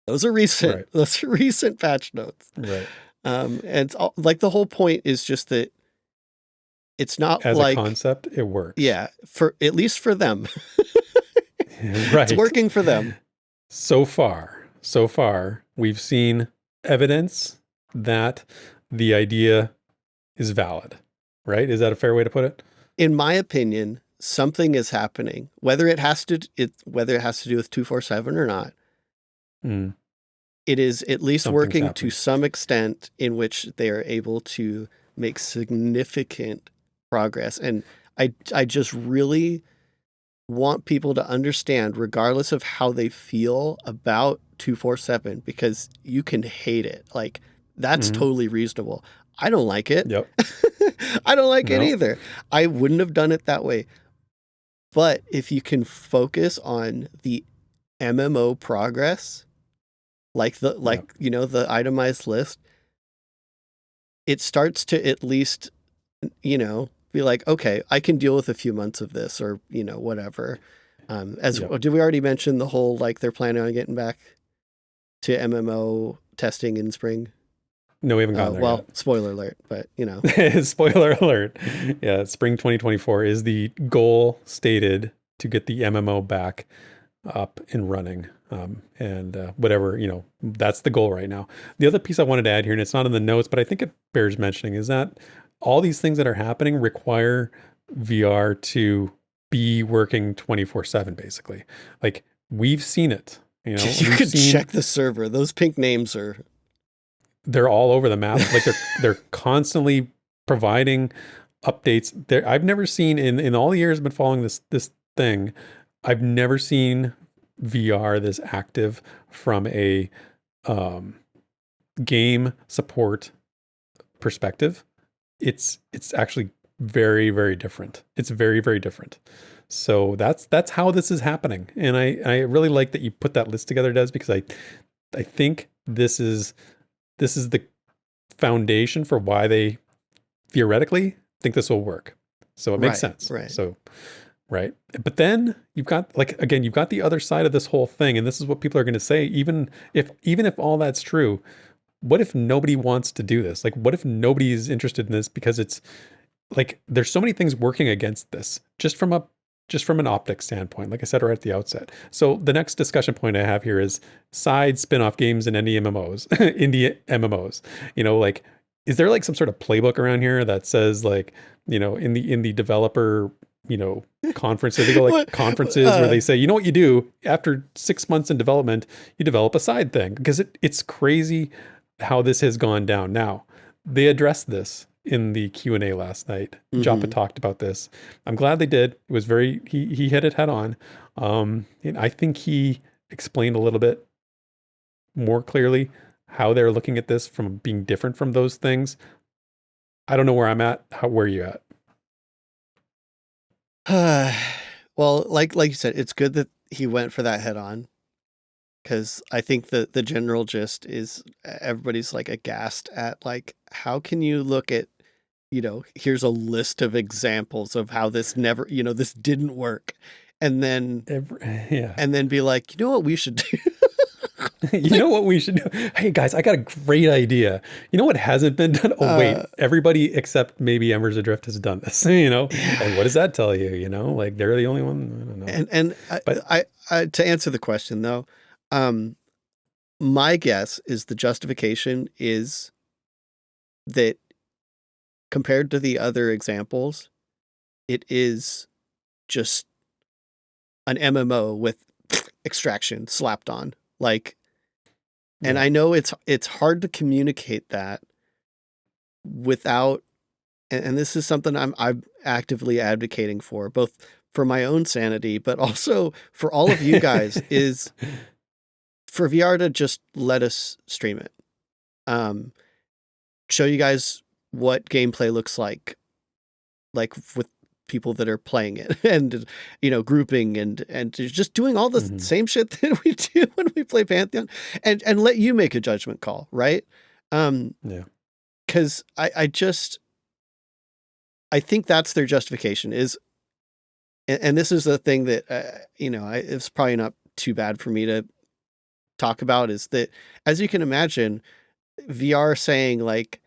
Speaker 4: Those are recent. Right. Those are recent patch notes.
Speaker 3: Right.
Speaker 4: And it's like the whole point is just that it's not
Speaker 3: as a concept, it works.
Speaker 4: Yeah, at least for them.
Speaker 3: Right.
Speaker 4: It's working for them.
Speaker 3: So far, we've seen evidence that the idea is valid. Right? Is that a fair way to put it?
Speaker 4: In my opinion, something is happening. Whether it has to do with 247 or not. It is at least working to some extent in which they are able to make significant progress. And I just really want people to understand, regardless of how they feel about 247, because you can hate it. Like, that's totally reasonable. I don't like it.
Speaker 3: Yep.
Speaker 4: I don't like it either. I wouldn't have done it that way. But if you can focus on the MMO progress, the itemized list, it starts to at least, be like, okay, I can deal with a few months of this, or, whatever. Did we already mention the whole, they're planning on getting back to MMO testing in spring?
Speaker 3: No, we haven't gotten there yet.
Speaker 4: Spoiler alert, but
Speaker 3: Spoiler alert. Yeah, spring 2024 is the goal stated to get the MMO back up and running. Whatever, that's the goal right now. The other piece I wanted to add here, and it's not in the notes, but I think it bears mentioning, is that all these things that are happening require VR to be working 24/7, basically. Like, we've seen it.
Speaker 4: You could check the server. Those pink names
Speaker 3: they're all over the map. Like they're constantly providing updates. I've never seen in all the years I've been following this thing, I've never seen VR this active from a game support perspective. It's actually very, very different. It's very, very different. So that's how this is happening. And I really like that you put that list together, Des, because I think this is the foundation for why they theoretically think this will work. So it makes sense.
Speaker 4: Right.
Speaker 3: So, right. But then you've got, like, again, you've got the other side of this whole thing. And this is what people are going to say, even if all that's true, what if nobody wants to do this? Like, what if nobody is interested in this? Because it's like, there's so many things working against this just from an optics standpoint, like I said right at the outset. So the next discussion point I have here is side spin-off games and indie MMOs. You know, like, is there like some sort of playbook around here that says, like, you know, in the developer, you know, conferences, they go like conferences where they say, you know what you do after 6 months in development, you develop a side thing, because it's crazy how this has gone down. Now, they addressed this in the Q&A last night. Joppa talked about this. I'm glad they did. It was he hit it head on. And I think he explained a little bit more clearly how they're looking at this from being different from those things. I don't know where I'm at. Where are you
Speaker 4: at? Well, like you said, it's good that he went for that head on, because I think the general gist is everybody's like aghast at, like, how can you look at, you know, here's a list of examples of how this this didn't work, and then and then be like, you know what we should do?
Speaker 3: You know what we should do? Hey guys, I got a great idea. You know what hasn't been done? Oh wait, everybody except maybe Embers Adrift has done this. You know, and what does that tell you? You know, like, they're the only one. I don't know.
Speaker 4: And
Speaker 3: but
Speaker 4: I to answer the question though, my guess is the justification is that compared to the other examples, it is just an MMO with extraction slapped on, like. And I know it's hard to communicate that without, and this is something I'm actively advocating for, both for my own sanity, but also for all of you guys, is for VR to just let us stream it. Show you guys what gameplay looks like with people that are playing it, and, you know, grouping and just doing all the same shit that we do when we play Pantheon, and let you make a judgment call, right? Because I think that's their justification is, and this is the thing that you know, it's probably not too bad for me to talk about, is that, as you can imagine, VR saying, like,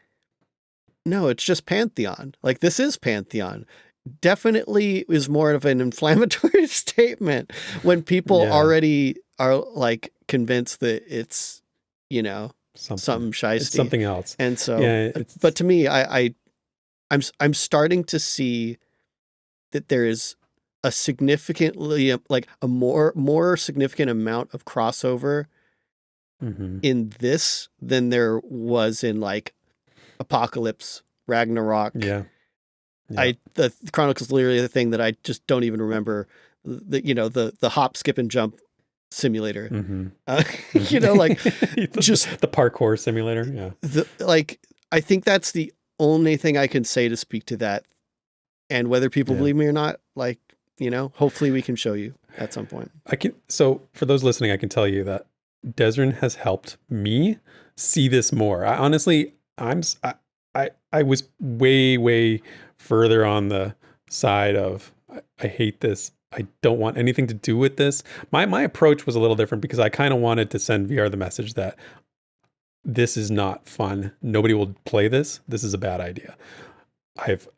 Speaker 4: no, it's just Pantheon, like, this is Pantheon, definitely is more of an inflammatory statement when people already are, like, convinced that it's, you know, something shiesty.
Speaker 3: It's something else.
Speaker 4: And so, but to me, I'm starting to see that there is a significantly, like, a more significant amount of crossover in this than there was in, like, Apocalypse, Ragnarok. The Chronicles is literally the thing that I just don't even remember. The hop, skip, and jump simulator. You know, like, just
Speaker 3: the parkour simulator.
Speaker 4: Like, I think that's the only thing I can say to speak to that. And whether people believe me or not, like, you know, hopefully we can show you at some point.
Speaker 3: So for those listening, I can tell you that Desrin has helped me see this more. I honestly, I was way further on the side of, I hate this. I don't want anything to do with this. My approach was a little different, because I kind of wanted to send VR the message that this is not fun. Nobody will play this. This is a bad idea.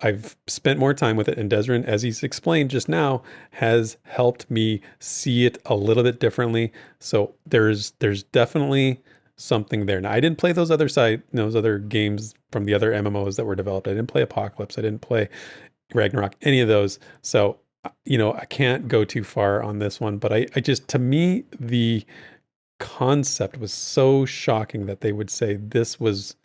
Speaker 3: I've spent more time with it, and Desrin, as he's explained just now, has helped me see it a little bit differently. So there's definitely something there. Now, I didn't play those other games from the other MMOs that were developed. I didn't play Apocalypse. I didn't play Ragnarok, any of those. So, you know, I can't go too far on this one, but I just, to me, the concept was so shocking that they would say this was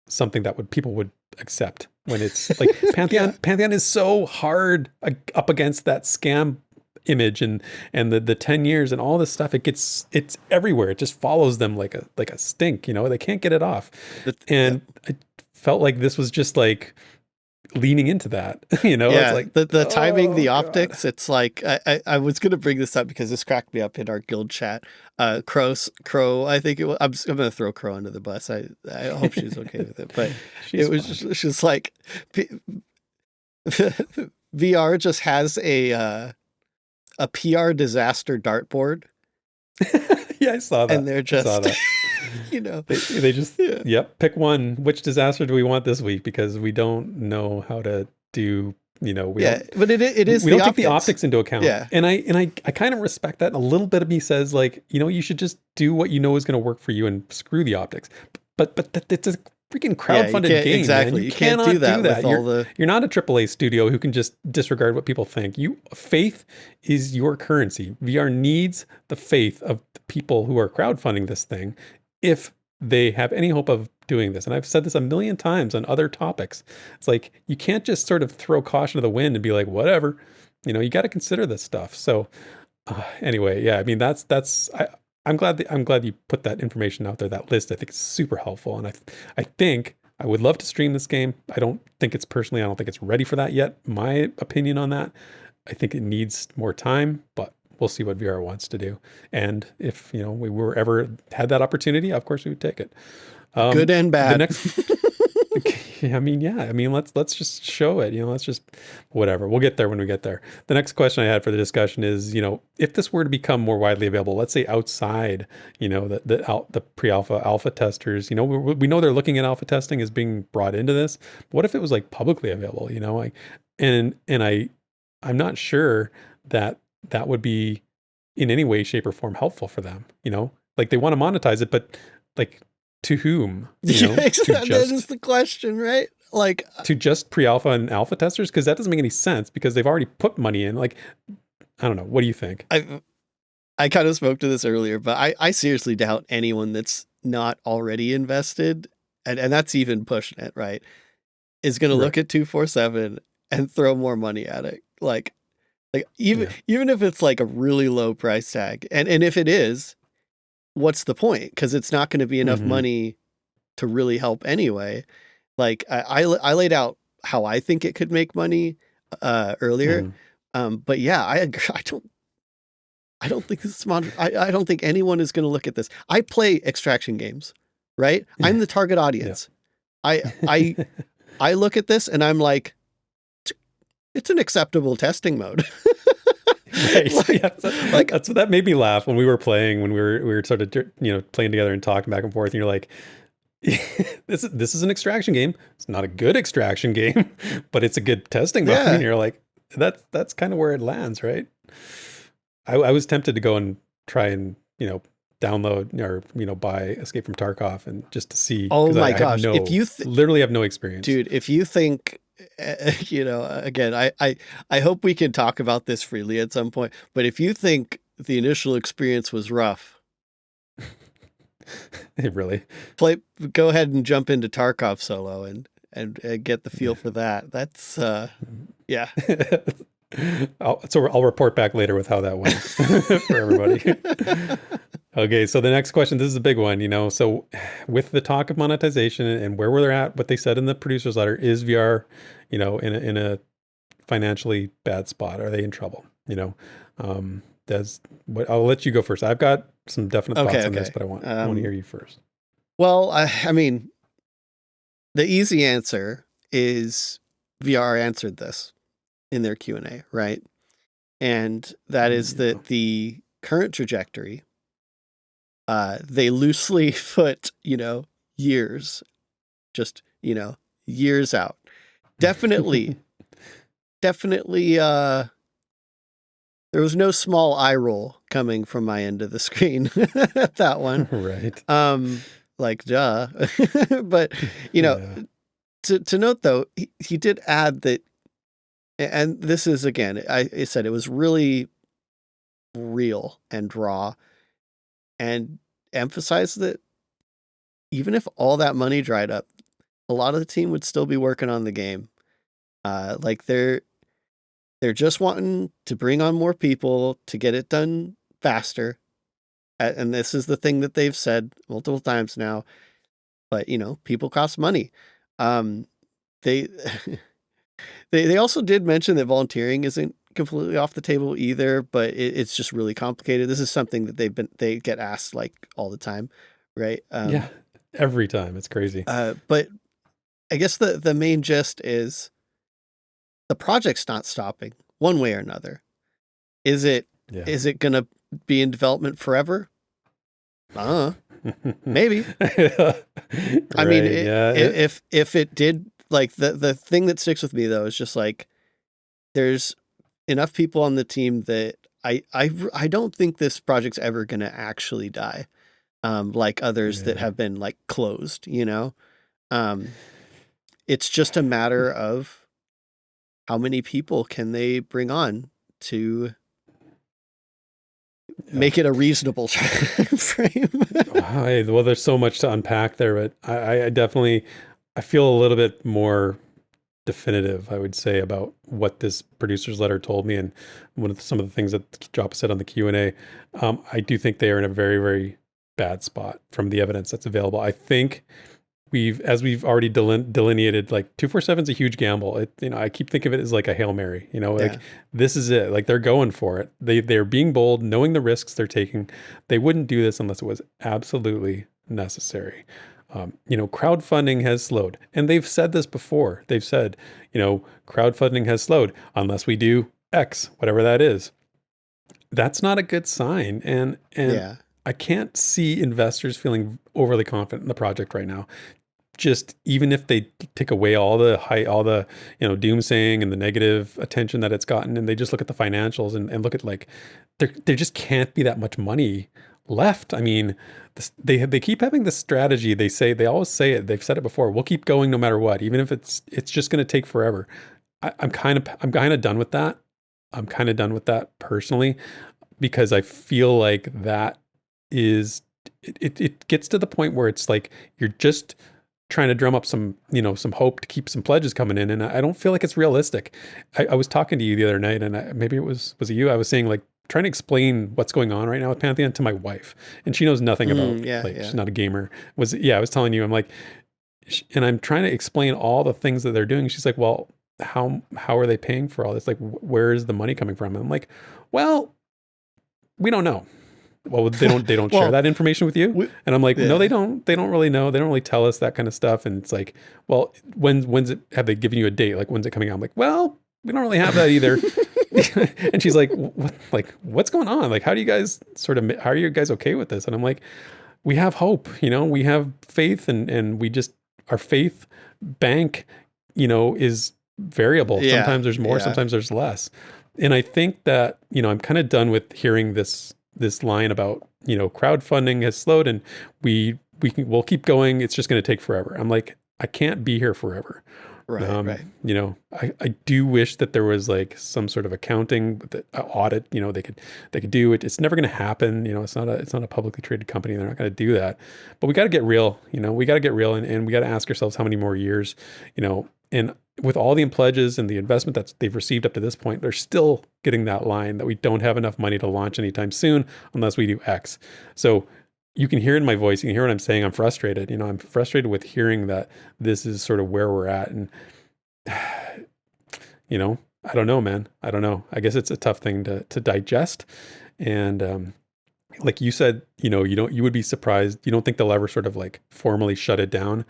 Speaker 3: something that people would accept, when it's like Pantheon is so hard up against that scam image and the 10 years and all this stuff. It's everywhere. It just follows them like a stink, you know, they can't get it off. I felt like this was just like leaning into that. You know,
Speaker 4: Yeah,
Speaker 3: it's like
Speaker 4: the timing, the
Speaker 3: oh, God.
Speaker 4: optics. It's like I was gonna bring this up because this cracked me up in our guild chat. Crow, I think it was. I'm gonna throw Crow under the bus. I hope she's okay with it, but
Speaker 3: She's
Speaker 4: it was
Speaker 3: fine.
Speaker 4: just like VR just has a PR disaster dartboard,
Speaker 3: Yeah, I saw that.
Speaker 4: and they're
Speaker 3: I saw
Speaker 4: just
Speaker 3: that.
Speaker 4: you know
Speaker 3: They just
Speaker 4: yeah.
Speaker 3: yep, pick one. Which disaster do we want this week? Because we don't know how to do. You know, we
Speaker 4: Yeah,
Speaker 3: don't
Speaker 4: but it is
Speaker 3: we
Speaker 4: the
Speaker 3: don't take the
Speaker 4: optics.
Speaker 3: optics into account.
Speaker 4: Yeah.
Speaker 3: And I kind of respect that. A little bit of me says like, you know, you should just do what you know is going to work for you and screw the optics. But it's a freaking
Speaker 4: Yeah, you
Speaker 3: crowdfunded
Speaker 4: can't
Speaker 3: game,
Speaker 4: exactly.
Speaker 3: man. You
Speaker 4: You can't
Speaker 3: cannot
Speaker 4: do that with all
Speaker 3: You're
Speaker 4: the
Speaker 3: you're not a AAA studio who can just disregard what people think. Faith is your currency. VR needs the faith of the people who are crowdfunding this thing if they have any hope of doing this. And I've said this a million times on other topics. It's like you can't just sort of throw caution to the wind and be like, whatever. You know, you got to consider this stuff. So anyway, yeah, I mean I'm glad you put that information out there. That list I think is super helpful, and I think I would love to stream this game. I don't think it's ready for that yet. My opinion on that, I think it needs more time, but we'll see what VR wants to do. And if you know we were ever had that opportunity, of course we would take it.
Speaker 4: good and
Speaker 3: The
Speaker 4: bad.
Speaker 3: next, I mean, let's just show it. You know, let's just whatever. We'll get there when we get there. The next question I had for the discussion is, you know, if this were to become more widely available, let's say outside, you know, the pre-alpha alpha testers, you know, we know they're looking at alpha testing as being brought into this. But what if it was like publicly available? You know, like, I'm not sure that that would be in any way, shape, or form helpful for them. You know, like they want to monetize it, but like to whom? You know,
Speaker 4: That is the question, right? Like,
Speaker 3: to just pre-alpha and alpha testers, because that doesn't make any sense because they've already put money in. Like, I don't know. What do you think?
Speaker 4: I kind of spoke to this earlier, but I seriously doubt anyone that's not already invested, and that's even pushing it, right, is going to look at 247 and throw more money at it. Like even if it's like a really low price tag, and if it is, what's the point? Because it's not going to be enough money to really help anyway. Like I laid out how I think it could make money earlier, but yeah, I agree. I don't think this is I don't think anyone is going to look at this. I play extraction games, right? I'm the target audience. I look at this and I'm like, it's an acceptable testing mode.
Speaker 3: Right. That's that made me laugh when we were playing, when we were sort of, you know, playing together and talking back and forth, and you're like, this is an extraction game. It's not a good extraction game, but it's a good testing mode. And you're like, that's kind of where it lands, right? I was tempted to go and try and, you know, download or, you know, buy Escape from Tarkov and just to see.
Speaker 4: Oh my gosh!
Speaker 3: If you literally have no experience,
Speaker 4: dude, if you think, you know, again, I hope we can talk about this freely at some point. But if you think the initial experience was rough,
Speaker 3: really,
Speaker 4: go ahead and jump into Tarkov solo and get the feel for that. That's yeah.
Speaker 3: I'll report back later with how that went for everybody. Okay, so the next question, this is a big one, you know. So with the talk of monetization and where we're at, what they said in the producer's letter, is VR, you know, in a financially bad spot? Are they in trouble? You know, I'll let you go first. I've got some definite thoughts on this, but I want to hear you first.
Speaker 4: Well, I mean, the easy answer is VR answered this in their Q&A, right? And that is that the current trajectory, they loosely put, you know, years, just, you know, years out. Definitely, there was no small eye roll coming from my end of the screen at that one.
Speaker 3: Right.
Speaker 4: Like, duh. But, you know, to note though, he did add that, and this is, again, I said it was really real and raw, and emphasized that even if all that money dried up, a lot of the team would still be working on the game. Like they're just wanting to bring on more people to get it done faster. And this is the thing that they've said multiple times now. But, you know, people cost money. They They also did mention that volunteering isn't completely off the table either, but it's just really complicated. This is something that they get asked like all the time, right?
Speaker 3: Yeah, every time. It's crazy.
Speaker 4: But I guess the main gist is the project's not stopping one way or another. Is it gonna be in development forever? Maybe. I mean, if it did, like the thing that sticks with me though is just like there's enough people on the team that I don't think this project's ever gonna actually die. Like others that have been like closed, you know. It's just a matter of how many people can they bring on to make it a reasonable time frame.
Speaker 3: Well, there's so much to unpack there, but I definitely, I feel a little bit more definitive, I would say, about what this producer's letter told me, and some of the things that Joppa said on the Q&A. I do think they are in a very, very bad spot from the evidence that's available. I think as we've already delineated, like 247 is a huge gamble. I keep thinking of it as like a Hail Mary, like this is it. Like they're going for it. They're being bold, knowing the risks they're taking. They wouldn't do this unless it was absolutely necessary. Crowdfunding has slowed, and they've said this before. They've said, crowdfunding has slowed unless we do X, whatever that is. That's not a good sign. And I can't see investors feeling overly confident in the project right now. Just even if they take away all the doomsaying and the negative attention that it's gotten, and they just look at the financials and look at like there just can't be that much money left. I mean, they keep having this strategy. They always say it. They've said it before. We'll keep going no matter what, even if it's just going to take forever. I'm kind of done with that. I'm kind of done with that personally, because I feel like that is it gets to the point where it's like you're just trying to drum up some hope to keep some pledges coming in, and I don't feel like it's realistic. I was talking to you the other night, and maybe it was it you? I was saying, like, trying to explain what's going on right now with Pantheon to my wife, and she knows nothing about she's not a gamer. I was telling you, I'm like, and I'm trying to explain all the things that they're doing. She's like, well, how are they paying for all this? Like, where is the money coming from? And I'm like, well, we don't know. Well, they don't share that information with you. And I'm like, no, they don't really know. They don't really tell us that kind of stuff. And it's like, well, when's it, have they given you a date? Like, when's it coming out? I'm like, well, we don't really have that either. And she's like, what's going on? Like, how are you guys okay with this? And I'm like, we have hope, we have faith, and we just, our faith bank, is variable. Yeah, sometimes there's more, sometimes there's less. And I think that, I'm kind of done with hearing this line about, crowdfunding has slowed and we'll keep going. It's just going to take forever. I'm like, I can't be here forever.
Speaker 4: Right.
Speaker 3: I do wish that there was like some sort of accounting audit, they could do it. It's never going to happen. It's not a publicly traded company. They're not going to do that, but we got to get real, and we got to ask ourselves how many more years, and with all the pledges and the investment that they've received up to this point, they're still getting that line that we don't have enough money to launch anytime soon unless we do X. So you can hear in my voice, you can hear what I'm saying. I'm frustrated. I'm frustrated with hearing that this is sort of where we're at. And, I don't know, man. I don't know. I guess it's a tough thing to digest. And, like you said, you would be surprised. You don't think they'll ever sort of like formally shut it down.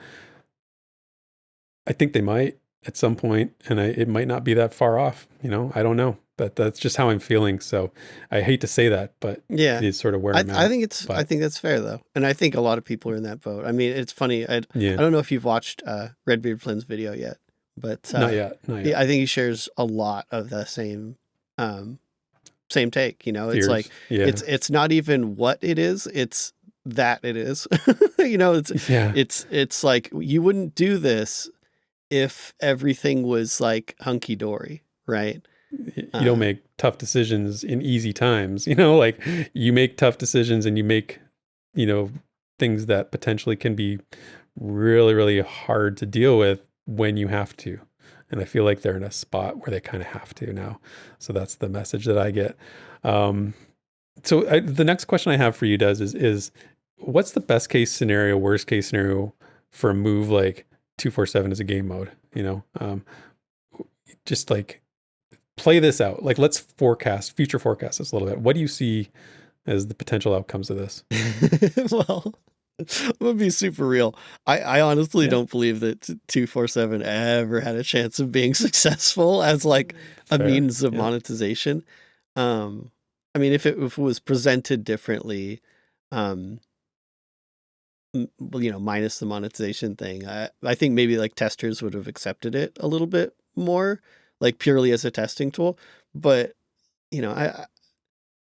Speaker 3: I think they might at some point, and it might not be that far off. I don't know, but that's just how I'm feeling. So I hate to say that, but it is sort of where I'm at.
Speaker 4: I think that's fair though, and I think a lot of people are in that boat. I mean, it's funny. I don't know if you've watched Redbeard Flynn's video yet, but
Speaker 3: not yet.
Speaker 4: I think he shares a lot of the same take. Fears. It's like it's not even what it is; it's that it is. It's like you wouldn't do this if everything was like hunky dory, right?
Speaker 3: You don't make tough decisions in easy times, like you make tough decisions and you make, things that potentially can be really, really hard to deal with when you have to. And I feel like they're in a spot where they kind of have to now. So that's the message that I get. The next question I have for you, Des, is what's the best case scenario, worst case scenario for a move like 247 as a game mode? just like play this out. Like, let's future forecast this a little bit. What do you see as the potential outcomes of this?
Speaker 4: Well, it would be super real. I honestly don't believe that 247 ever had a chance of being successful as like a means of monetization. I mean, if it was presented differently, minus the monetization thing, I think maybe like testers would have accepted it a little bit more, like purely as a testing tool. But I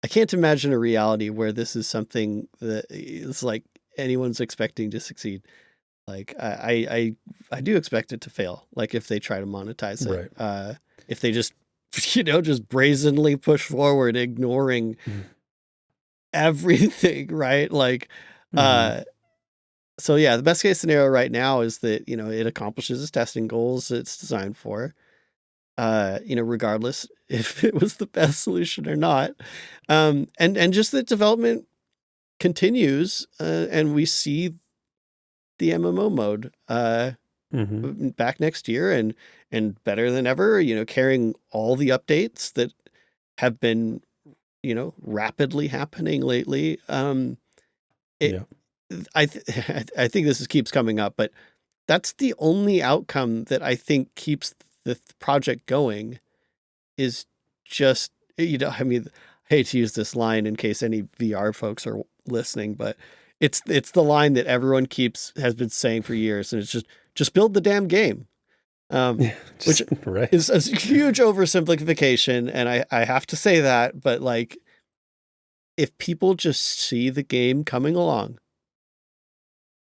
Speaker 4: can't imagine a reality where this is something that is like anyone's expecting to succeed. Like I do expect it to fail. Like if they try to monetize it, right. If they just just brazenly push forward, ignoring everything, right? Like, so yeah, the best case scenario right now is that it accomplishes its testing goals it's designed for. Regardless if it was the best solution or not, and just that development continues, and we see the MMO mode back next year and better than ever, carrying all the updates that have been, rapidly happening lately. I think this keeps coming up, but that's the only outcome that I think keeps the project going, is just, I mean, I hate to use this line in case any VR folks are listening, but it's the line that everyone has been saying for years, and it's just build the damn game. Which is a huge oversimplification, and I have to say that, but like, if people just see the game coming along,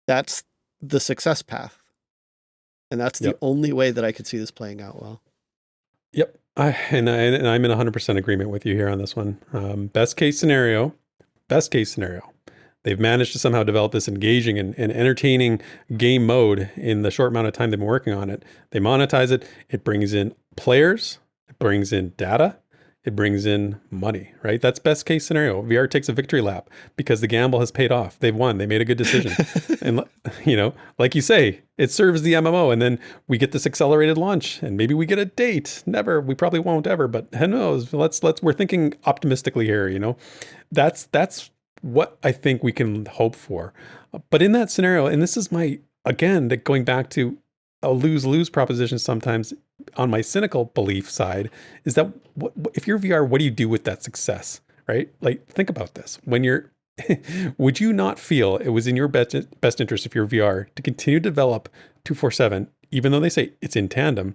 Speaker 4: that's the success path. And that's the only way that I could see this playing out well.
Speaker 3: Yep. And I'm in 100% agreement with you here on this one. Best case scenario, they've managed to somehow develop this engaging and entertaining game mode in the short amount of time they've been working on it. They monetize it. It brings in players. It brings in data. It brings in money, right? That's best case scenario. VR takes a victory lap because the gamble has paid off. They've won. They made a good decision. And, like you say, it serves the MMO, and then we get this accelerated launch, and maybe we get a date. Never. We probably won't ever, but who knows? We're thinking optimistically here, That's what I think we can hope for. But in that scenario, and this is going back to a lose-lose proposition sometimes on my cynical belief side, is that if you're VR, what do you do with that success, right? Like, think about this. Would you not feel it was in your best interest, if you're VR, to continue to develop 247, even though they say it's in tandem,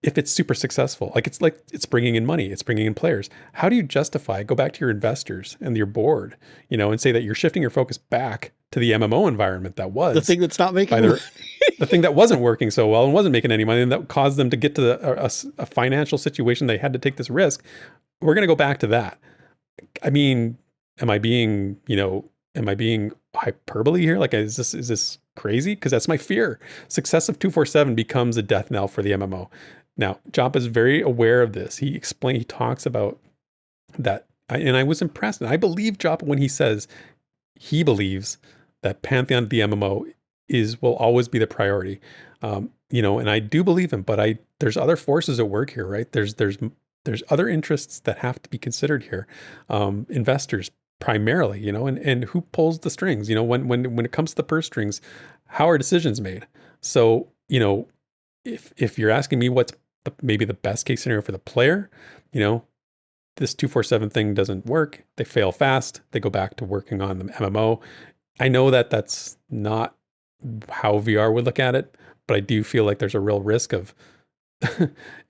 Speaker 3: if it's super successful? Like it's bringing in money, it's bringing in players. How do you go back to your investors and your board, and say that you're shifting your focus back to the MMO environment that was
Speaker 4: the thing that's not making
Speaker 3: the thing that wasn't working so well and wasn't making any money, and that caused them to get to a financial situation they had to take this risk? We're going to go back to that. I mean, am I being hyperbole here? Like, is this crazy? Because that's my fear. Success of 247 becomes a death knell for the MMO. Now, Jop is very aware of this. He talks about that, and I was impressed. And I believe Jop when he says he believes that Pantheon, the MMO, will always be the priority. And I do believe him, but there's other forces at work here, right? There's other interests that have to be considered here. Investors primarily, and who pulls the strings, when it comes to the purse strings, how are decisions made? So, if you're asking me what's maybe the best case scenario for the player, this 247 thing doesn't work. They fail fast. They go back to working on the MMO. I know that that's not how VR would look at it, but I do feel like there's a real risk of,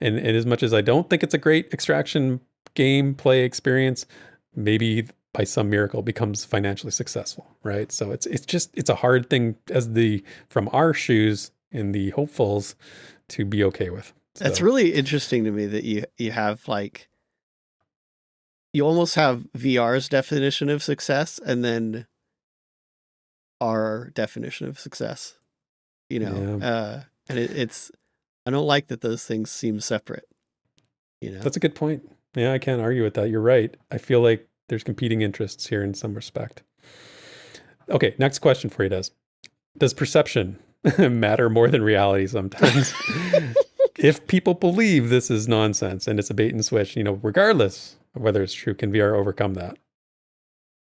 Speaker 3: and as much as I don't think it's a great extraction gameplay experience, maybe by some miracle becomes financially successful, right? So it's a hard thing from our shoes in the hopefuls to be okay with. So.
Speaker 4: That's really interesting to me that you have you almost have VR's definition of success and then our definition of success, and it's, I don't like that those things seem separate,
Speaker 3: That's a good point. Yeah, I can't argue with that. You're right. I feel like there's competing interests here in some respect. Okay, next question for you, Does perception matter more than reality sometimes? if people believe this is nonsense and it's a bait and switch, regardless of whether it's true, can VR overcome that?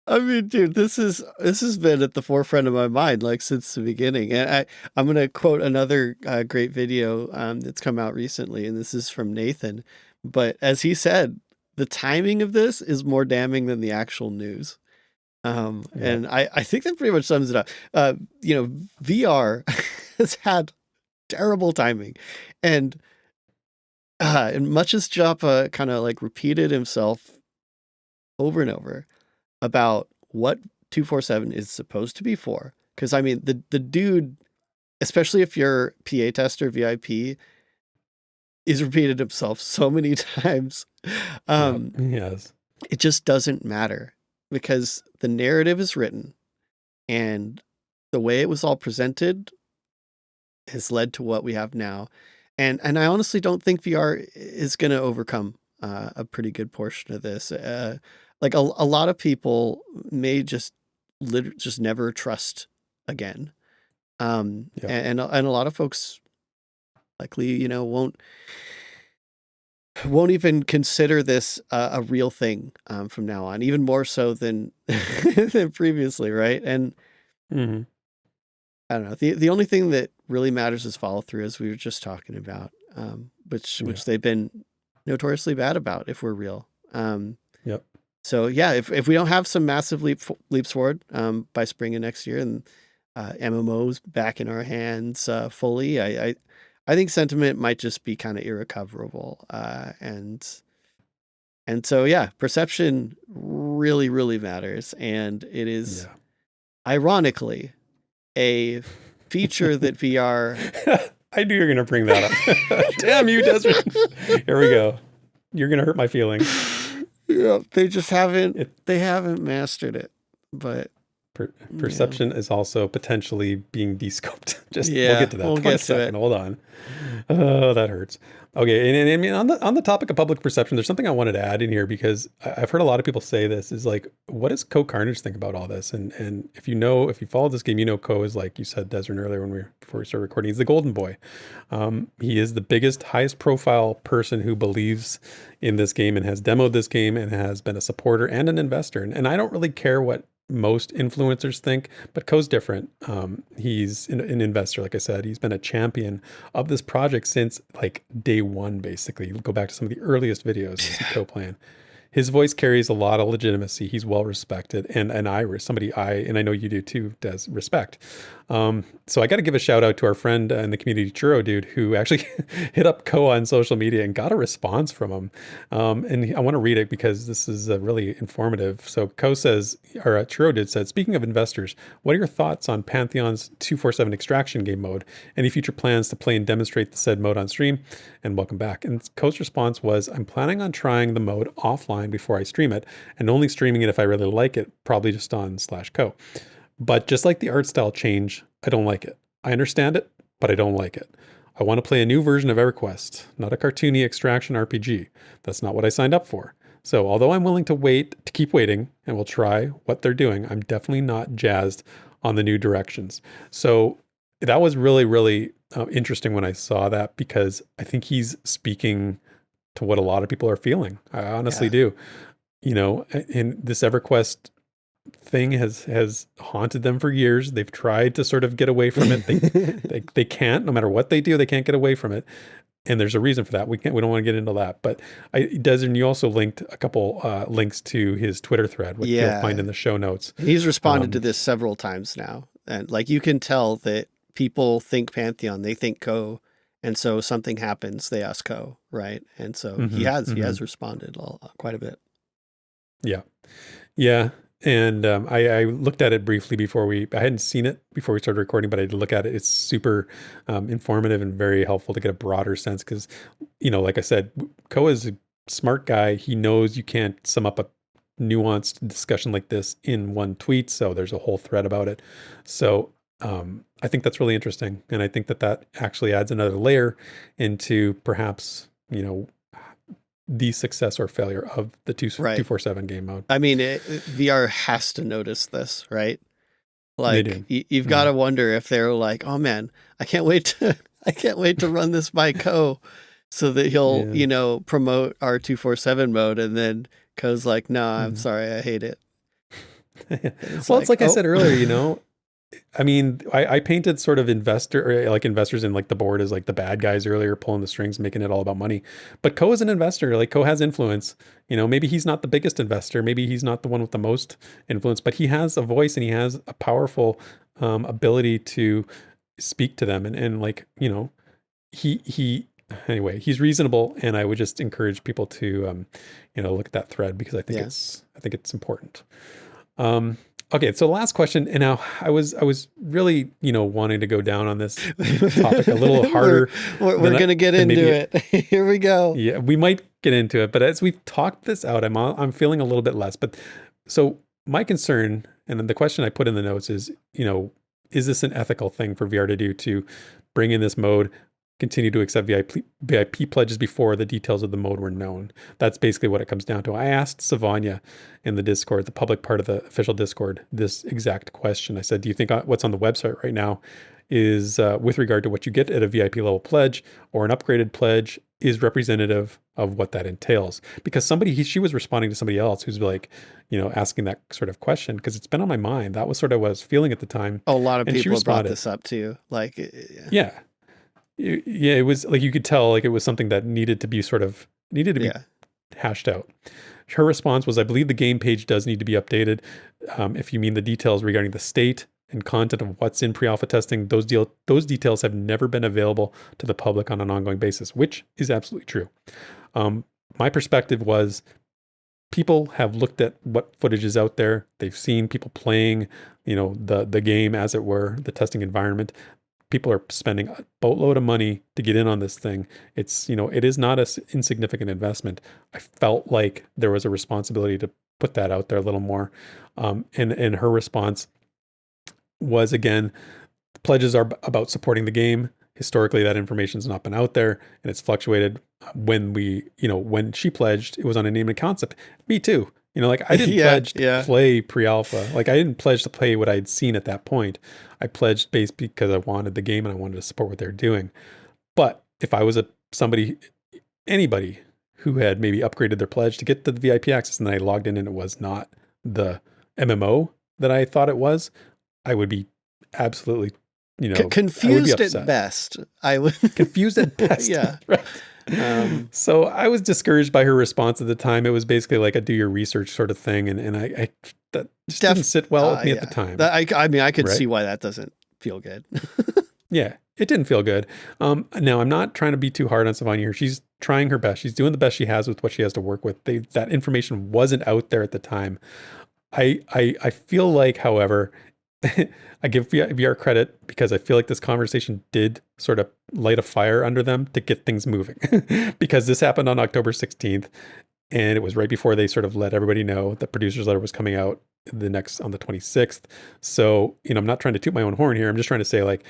Speaker 4: I mean, dude, this has been at the forefront of my mind like since the beginning. And I'm going to quote another great video that's come out recently, and this is from Nathan. But as he said, the timing of this is more damning than the actual news. And I think that pretty much sums it up. VR has had terrible timing, and much as Joppa kind of like repeated himself over and over about what 247 is supposed to be for. Because I mean, the dude, especially if you're PA tester VIP, is repeated himself so many times.
Speaker 3: Yes.
Speaker 4: It just doesn't matter because the narrative is written and the way it was all presented has led to what we have now. And I honestly don't think VR is going to overcome a pretty good portion of this. Like a lot of people may just never trust again. And a lot of folks likely, won't even consider this a real thing from now on, even more so than than previously, right? And I don't know. The only thing that really matters is follow through, as we were just talking about, which they've been notoriously bad about, if we're real. So yeah, if we don't have some massive leaps forward by spring of next year, and MMOs back in our hands fully, I think sentiment might just be kind of irrecoverable. And so yeah, perception really, really matters, and it is ironically a feature that VR.
Speaker 3: I knew you were going to bring that up. Damn you, Desert. Here we go. You're going to hurt my feelings.
Speaker 4: Yeah, they just haven't. They haven't mastered it, but
Speaker 3: perception is also potentially being descoped. We'll get to that.
Speaker 4: We'll get to it.
Speaker 3: Hold on. Oh, that hurts. Okay, and I mean on the topic of public perception, there's something I wanted to add in here because I've heard a lot of people say this is like, what does Co Carnage think about all this? And if you follow this game, Co is, like you said, Desert, earlier before we started recording, he's the golden boy. He is the biggest, highest profile person who believes in this game and has demoed this game and has been a supporter and an investor. And I don't really care what most influencers think, but Co's different. He's an investor, like I said. He's been a champion of this project since like day one, basically. Go back to some of the earliest videos of Co playing. His voice carries a lot of legitimacy. He's well respected, and and I know you do too, Des, respect. So I got to give a shout out to our friend in the community, Churro Dude, who actually hit up Co on social media and got a response from him. And I want to read it because this is really informative. So Co says, or Churro Dude said, speaking of investors, what are your thoughts on Pantheon's 247 extraction game mode? Any future plans to play and demonstrate the said mode on stream? And welcome back. And Co's response was, I'm planning on trying the mode offline before I stream it, and only streaming it if I really like it, probably just on /Co. But just like the art style change, I don't like it. I understand it, but I don't like it. I want to play a new version of EverQuest, not a cartoony extraction RPG. That's not what I signed up for. So although I'm willing to keep waiting, and will try what they're doing, I'm definitely not jazzed on the new directions. So that was really, really interesting when I saw that, because I think he's speaking to what a lot of people are feeling. I honestly do. And this EverQuest thing has haunted them for years. They've tried to sort of get away from it. They can't, no matter what they do, they can't get away from it. And there's a reason for that. We don't want to get into that. But Desert, you also linked a couple links to his Twitter thread, which you'll find in the show notes.
Speaker 4: He's responded to this several times now. And like, you can tell that people think Pantheon, they think Co. And so something happens, they ask Co, right? And so he has responded quite a bit. Yeah. And I looked at it briefly I hadn't seen it before we started recording, but I did look at it. It's super informative and very helpful to get a broader sense because, like I said, Co is a smart guy. He knows you can't sum up a nuanced discussion like this in one tweet. So there's a whole thread about it. So I think that's really interesting. And I think that actually adds another layer into perhaps, the success or failure of the 247 game mode. I mean, VR has to notice this, right? Like, you've got to wonder if they're like, oh man, I can't wait to run this by Co. so that he'll,
Speaker 3: Yeah.
Speaker 4: promote R247 mode, and then Ko's like, no, I'm sorry, I hate it.
Speaker 3: Well, it's like I
Speaker 4: oh.
Speaker 3: said earlier, I mean, I painted sort of investors in like the board as like the bad guys earlier, pulling the strings, making it all about money. But Ko is an investor. Like Ko has influence. Maybe he's not the biggest investor. Maybe he's not the one with the most influence, but he has a voice and he has a powerful ability to speak to them. And like, he anyway, he's reasonable. And I would just encourage people to, look at that thread because I think it's important. Okay, so last question, and now I was really, wanting to go down on this topic a little harder.
Speaker 4: we're going to get into it. Here we go.
Speaker 3: Yeah, we might get into it, but as we've talked this out, I'm feeling a little bit less. But so my concern, and then the question I put in the notes is, is this an ethical thing for VR to do, to bring in this mode, continue to accept VIP pledges before the details of the mode were known? That's basically what it comes down to. I asked Savanya in the Discord, the public part of the official Discord, this exact question. I said, do you think what's on the website right now is, with regard to what you get at a VIP level pledge or an upgraded pledge, is representative of what that entails? Because she was responding to somebody else who's like, asking that sort of question, because it's been on my mind. That was sort of what I was feeling at the time.
Speaker 4: A lot of people brought this up too. Like,
Speaker 3: yeah. Yeah, it was like you could tell like it was something that needed to be hashed out. Her response was, I believe the game page does need to be updated. If you mean the details regarding the state and content of what's in pre-alpha testing, those details have never been available to the public on an ongoing basis, which is absolutely true. My perspective was, people have looked at what footage is out there. They've seen people playing, the game, as it were, the testing environment. People are spending a boatload of money to get in on this thing. It's, it is not an insignificant investment. I felt like there was a responsibility to put that out there a little more. And her response was, again, pledges are about supporting the game. Historically, that information has not been out there, and it's fluctuated. When she pledged, it was on a name and concept. Me too. I didn't pledge to play pre-alpha. Like, I didn't pledge to play what I'd seen at that point. I pledged based because I wanted the game and I wanted to support what they're doing. But if I was anybody who had maybe upgraded their pledge to get the VIP access, and then I logged in and it was not the MMO that I thought it was, I would be absolutely,
Speaker 4: confused at best. I would
Speaker 3: confused at best.
Speaker 4: Yeah.
Speaker 3: Right. So I was discouraged by her response at the time. It was basically like a do your research sort of thing. And I that just didn't sit well with me at the time.
Speaker 4: I could see why that doesn't feel good.
Speaker 3: Yeah, it didn't feel good. Now, I'm not trying to be too hard on Savanya here. She's trying her best. She's doing the best she has with what she has to work with. That information wasn't out there at the time. I feel like, however, I give VR credit because I feel like this conversation did sort of light a fire under them to get things moving. Because this happened on October 16th, and it was right before they sort of let everybody know the producer's letter was coming out on the 26th. So, I'm not trying to toot my own horn here. I'm just trying to say, like,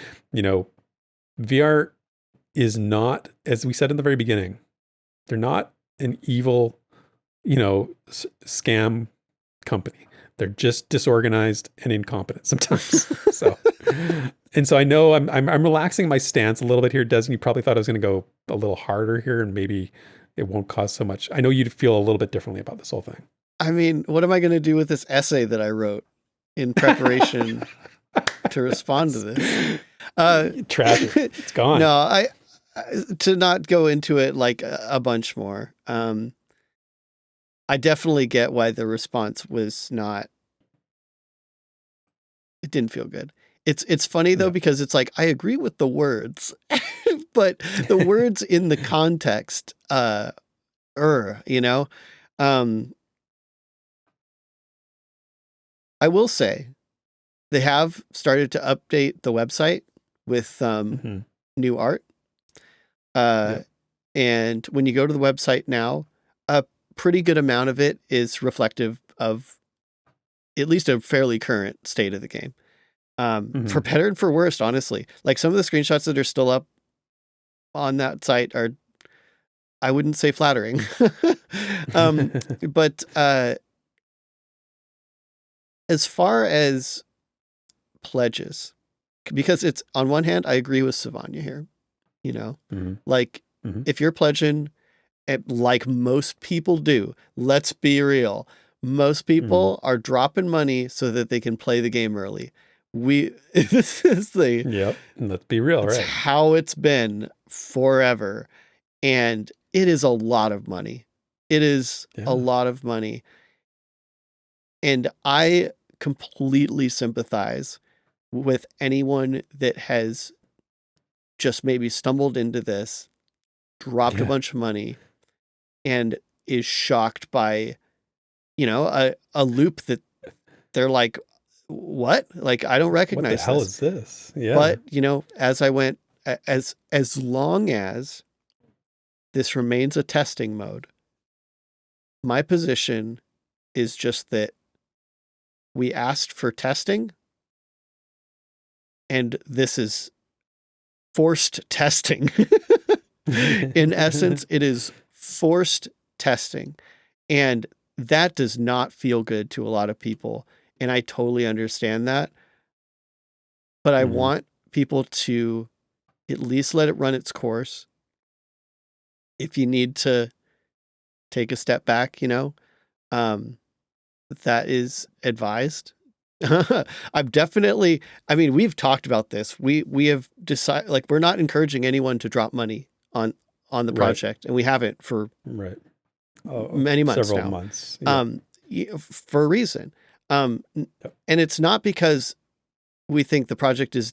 Speaker 3: VR is not, as we said in the very beginning, they're not an evil, scam company. They're just disorganized and incompetent sometimes. So I know I'm relaxing my stance a little bit here, Des, and you probably thought I was going to go a little harder here, and maybe it won't cause so much. I know you'd feel a little bit differently about this whole thing.
Speaker 4: I mean, what am I going to do with this essay that I wrote in preparation to respond to this?
Speaker 3: Trash it. It's gone.
Speaker 4: No, I to not go into it like a bunch more. I definitely get why the response was not. It didn't feel good. It's funny though, because it's like, I agree with the words, but the words in the context, I will say they have started to update the website with new art. And when you go to the website now, a pretty good amount of it is reflective of at least a fairly current state of the game. For better and for worse, honestly. Like, some of the screenshots that are still up on that site are, I wouldn't say flattering. But as far as pledges, because it's, on one hand, I agree with Savanya here, like, if you're pledging, like most people do, let's be real. Most people are dropping money so that they can play the game early. This is
Speaker 3: Yep. And let's be real,
Speaker 4: it's
Speaker 3: right?
Speaker 4: how it's been forever. And it is a lot of money. It is
Speaker 3: Yeah.
Speaker 4: a lot of money. And I completely sympathize with anyone that has just maybe stumbled into this, dropped a
Speaker 3: Yeah.
Speaker 4: bunch of money, and is shocked by, a loop that they're like, what? Like, I don't
Speaker 3: What the
Speaker 4: recognize
Speaker 3: hell
Speaker 4: this.
Speaker 3: is this? Yeah.
Speaker 4: But, as I went, as long as this remains a testing mode, my position is just that we asked for testing, and this is forced testing. In essence, it is forced testing. And that does not feel good to a lot of people. And I totally understand that. But I want people to at least let it run its course. If you need to take a step back, that is advised. We've talked about this. We have decided, like, we're not encouraging anyone to drop money on the project, and we haven't for many months
Speaker 3: several
Speaker 4: now.
Speaker 3: months.
Speaker 4: For a reason. And it's not because we think the project is,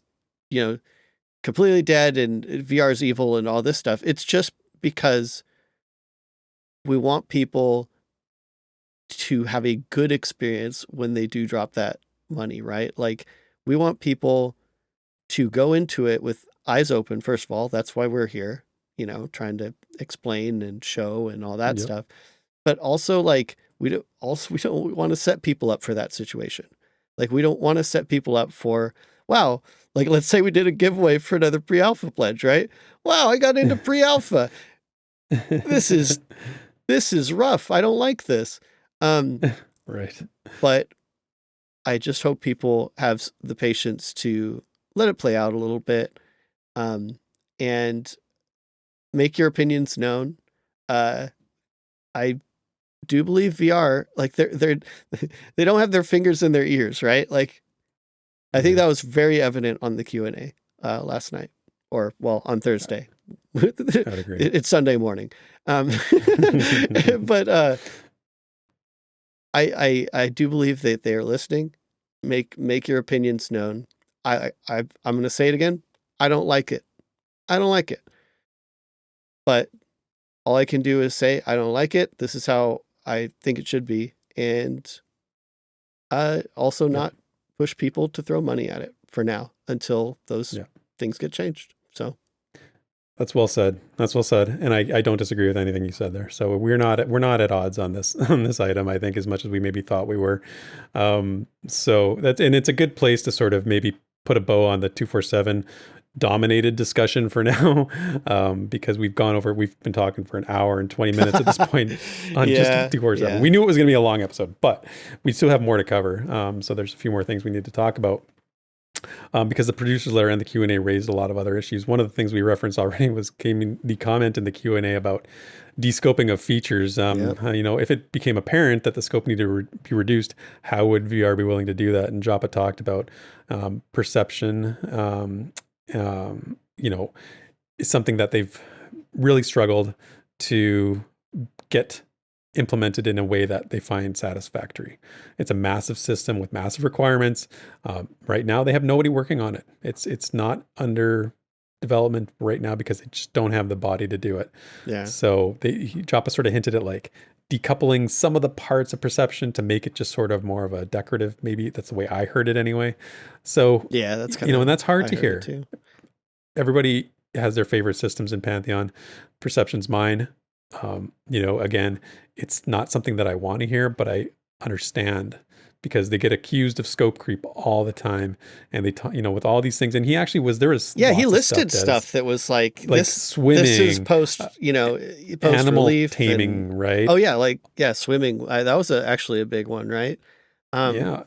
Speaker 4: completely dead and VR is evil and all this stuff. It's just because we want people to have a good experience when they do drop that money, right? Like, we want people to go into it with eyes open. First of all, that's why we're here, trying to explain and show and all that stuff. But also, like, we don't want to set people up for that situation. Like, we don't want to set people up for, wow, like, let's say we did a giveaway for another pre-alpha pledge, right? Wow, I got into pre-alpha. This is rough. I don't like this.
Speaker 3: Right.
Speaker 4: But I just hope people have the patience to let it play out a little bit, and make your opinions known. I do believe VR, like, they don't have their fingers in their ears, right? Like, I think that was very evident on the Q&A last night, or on Thursday.
Speaker 3: I'd agree.
Speaker 4: It's Sunday morning. But I do believe that they are listening. Make your opinions known. I'm going to say it again. I don't like it. I don't like it. But all I can do is say, I don't like it. This is how I think it should be. And also not push people to throw money at it for now until those things get changed. So
Speaker 3: that's well said. That's well said. And I don't disagree with anything you said there. So we're not at odds on this item, I think, as much as we maybe thought we were. So it's a good place to sort of maybe put a bow on the 247 dominated discussion for now, because we've been talking for an hour and 20 minutes at this point on just 247. We knew it was going to be a long episode, but we still have more to cover. So there's a few more things we need to talk about. Because the producer's letter and the Q&A raised a lot of other issues. One of the things we referenced already came in the comment in the Q&A about descoping of features. If it became apparent that the scope needed to be reduced, how would VR be willing to do that? And Joppa talked about perception. Is something that they've really struggled to get implemented in a way that they find satisfactory. It's a massive system with massive requirements. Right now, they have nobody working on it. It's not under development right now because they just don't have the body to do it.
Speaker 4: Yeah.
Speaker 3: So Joppa sort of hinted at like decoupling some of the parts of perception to make it just sort of more of a decorative. Maybe that's the way I heard it anyway. So
Speaker 4: yeah, that's kind of,
Speaker 3: and that's hard to hear.
Speaker 4: Too.
Speaker 3: Everybody has their favorite systems in Pantheon. Perception's mine. Again, it's not something that I want to hear, but I understand because they get accused of scope creep all the time, and they, with all these things. And he actually was
Speaker 4: he listed stuff that was like this
Speaker 3: swimming.
Speaker 4: This is post
Speaker 3: animal
Speaker 4: relief
Speaker 3: taming,
Speaker 4: and,
Speaker 3: right?
Speaker 4: Oh yeah, swimming. That was actually a big one, right?
Speaker 3: Yeah.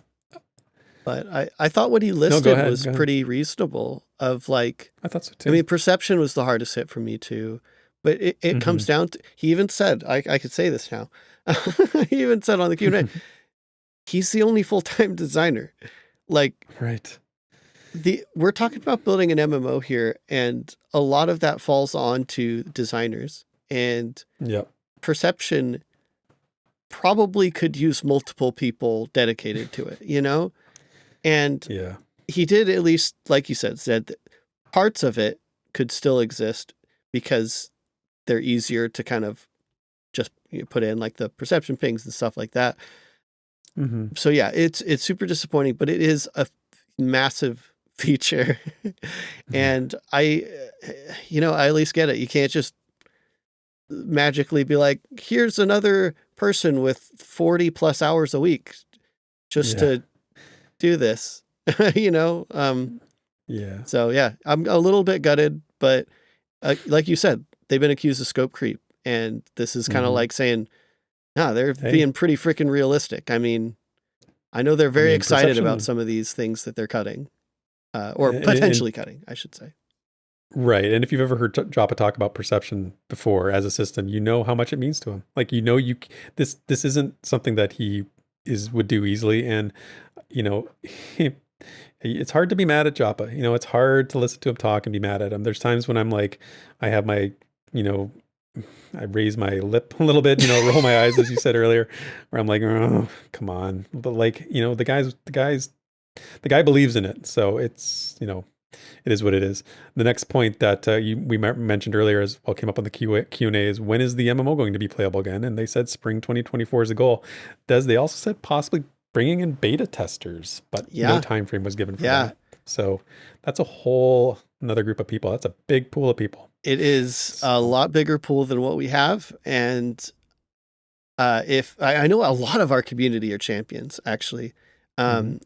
Speaker 4: But I thought what he listed was
Speaker 3: go ahead.
Speaker 4: pretty reasonable. Of like,
Speaker 3: I thought so too.
Speaker 4: I mean, perception was the hardest hit for me too, But it comes down to, he even said, I could say this now. He even said on the Q&A, he's the only full-time designer. Like,
Speaker 3: Right.
Speaker 4: we're talking about building an MMO here, and a lot of that falls on to designers. And
Speaker 3: Yep.
Speaker 4: Perception probably could use multiple people dedicated to it, you know? And
Speaker 3: Yeah.
Speaker 4: he did, at least, like you said that parts of it could still exist because they're easier to kind of just put in, like the perception pings and stuff like that.
Speaker 3: Mm-hmm.
Speaker 4: So yeah, it's super disappointing, but it is a massive feature. And I at least get it. You can't just magically be like, here's another person with 40 plus hours a week just to do this,
Speaker 3: Yeah.
Speaker 4: So yeah, I'm a little bit gutted, but like you said, they've been accused of scope creep. And this is kind of like saying, no, they're being pretty freaking realistic. I mean, I know they're very excited about some of these things that they're cutting, or potentially cutting, I should say.
Speaker 3: Right. And if you've ever heard Joppa talk about perception before as a system, you know how much it means to him. Like, this isn't something that he would do easily. And, it's hard to be mad at Joppa. It's hard to listen to him talk and be mad at him. There's times when I'm like, I have my, I raise my lip a little bit, roll my eyes, as you said earlier, where I'm like, oh, come on. But like, the guy believes in it. So it's, it is what it is. The next point that we mentioned earlier as well came up on the Q&A is, when is the MMO going to be playable again? And they said spring 2024 is a goal. They also said possibly bringing in beta testers, but no time frame was given for that. So that's a whole another group of people. That's a big pool of people. It
Speaker 4: is a lot bigger pool than what we have. And if I know a lot of our community are champions, actually. And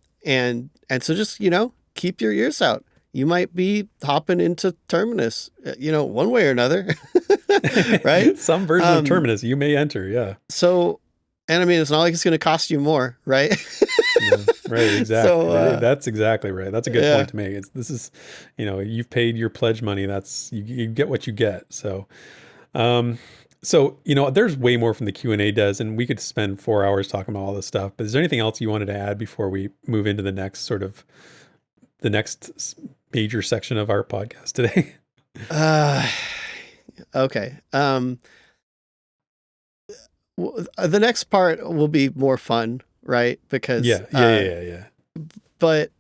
Speaker 4: so just, keep your ears out. You might be hopping into Terminus, one way or another, right?
Speaker 3: Some version of Terminus you may enter, yeah.
Speaker 4: So, and I mean, it's not like it's going to cost you more, right?
Speaker 3: Right, exactly. So, that's exactly right. That's a good point to make. This is, you've paid your pledge money. That's you get what you get. So, there's way more from the Q&A does, and we could spend 4 hours talking about all this stuff. But is there anything else you wanted to add before we move into the next major section of our podcast today?
Speaker 4: Okay. The next part will be more fun, right? Because
Speaker 3: yeah.
Speaker 4: But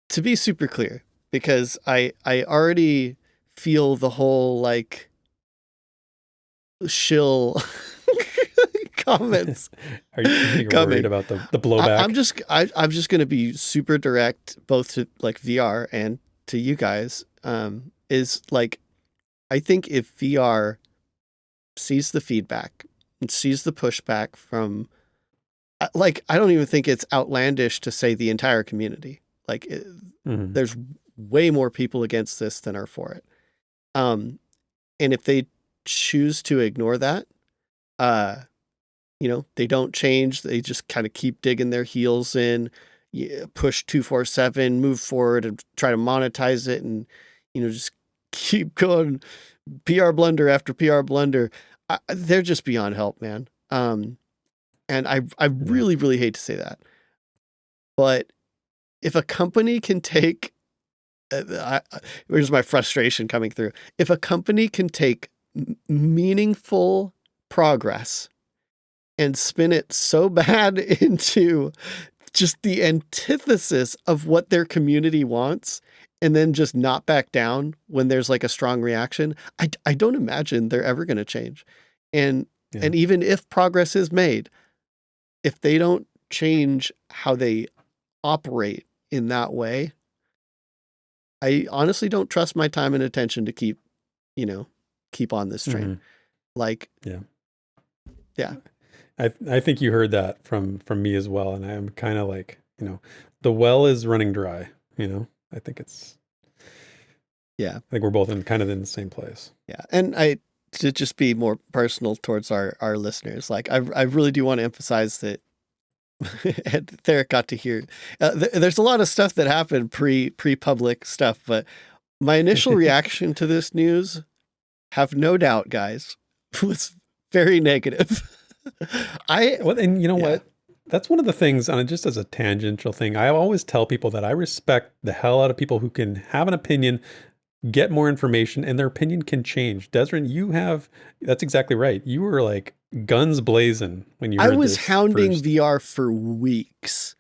Speaker 4: to be super clear, because I already feel the whole like shill comments.
Speaker 3: Are you worried about the blowback?
Speaker 4: I'm just going to be super direct, both to like VR and to you guys. Is like, I think if VR sees the feedback and sees the pushback from, like, I don't even think it's outlandish to say the entire community. Like, there's way more people against this than are for it. And if they choose to ignore that, they don't change. They just kind of keep digging their heels in, push 247, move forward and try to monetize it, and, just keep going PR blunder after PR blunder. They're just beyond help, man. And I really, really hate to say that. But if a company can take, here's my frustration coming through. If a company can take meaningful progress and spin it so bad into just the antithesis of what their community wants, and then just not back down when there's like a strong reaction, I don't imagine they're ever going to change. And even if progress is made, if they don't change how they operate in that way, I honestly don't trust my time and attention to keep on this train. Like,
Speaker 3: I think you heard that from me as well. And I'm kind of like, the well is running dry, I think I think we're both in the same place. Yeah.
Speaker 4: And to just be more personal towards our listeners, like I really do want to emphasize that Therek got to hear, there's a lot of stuff that happened pre-public stuff, but my initial reaction to this news have no doubt, guys, was very negative.
Speaker 3: Well, and you know
Speaker 4: Yeah.
Speaker 3: what? That's one of the things, and just as a tangential thing, I always tell people that I respect the hell out of people who can have an opinion, get more information, and their opinion can change. Desrin, that's exactly right. You were like guns blazing when you
Speaker 4: I
Speaker 3: heard
Speaker 4: was
Speaker 3: this
Speaker 4: hounding
Speaker 3: first.
Speaker 4: VR for weeks.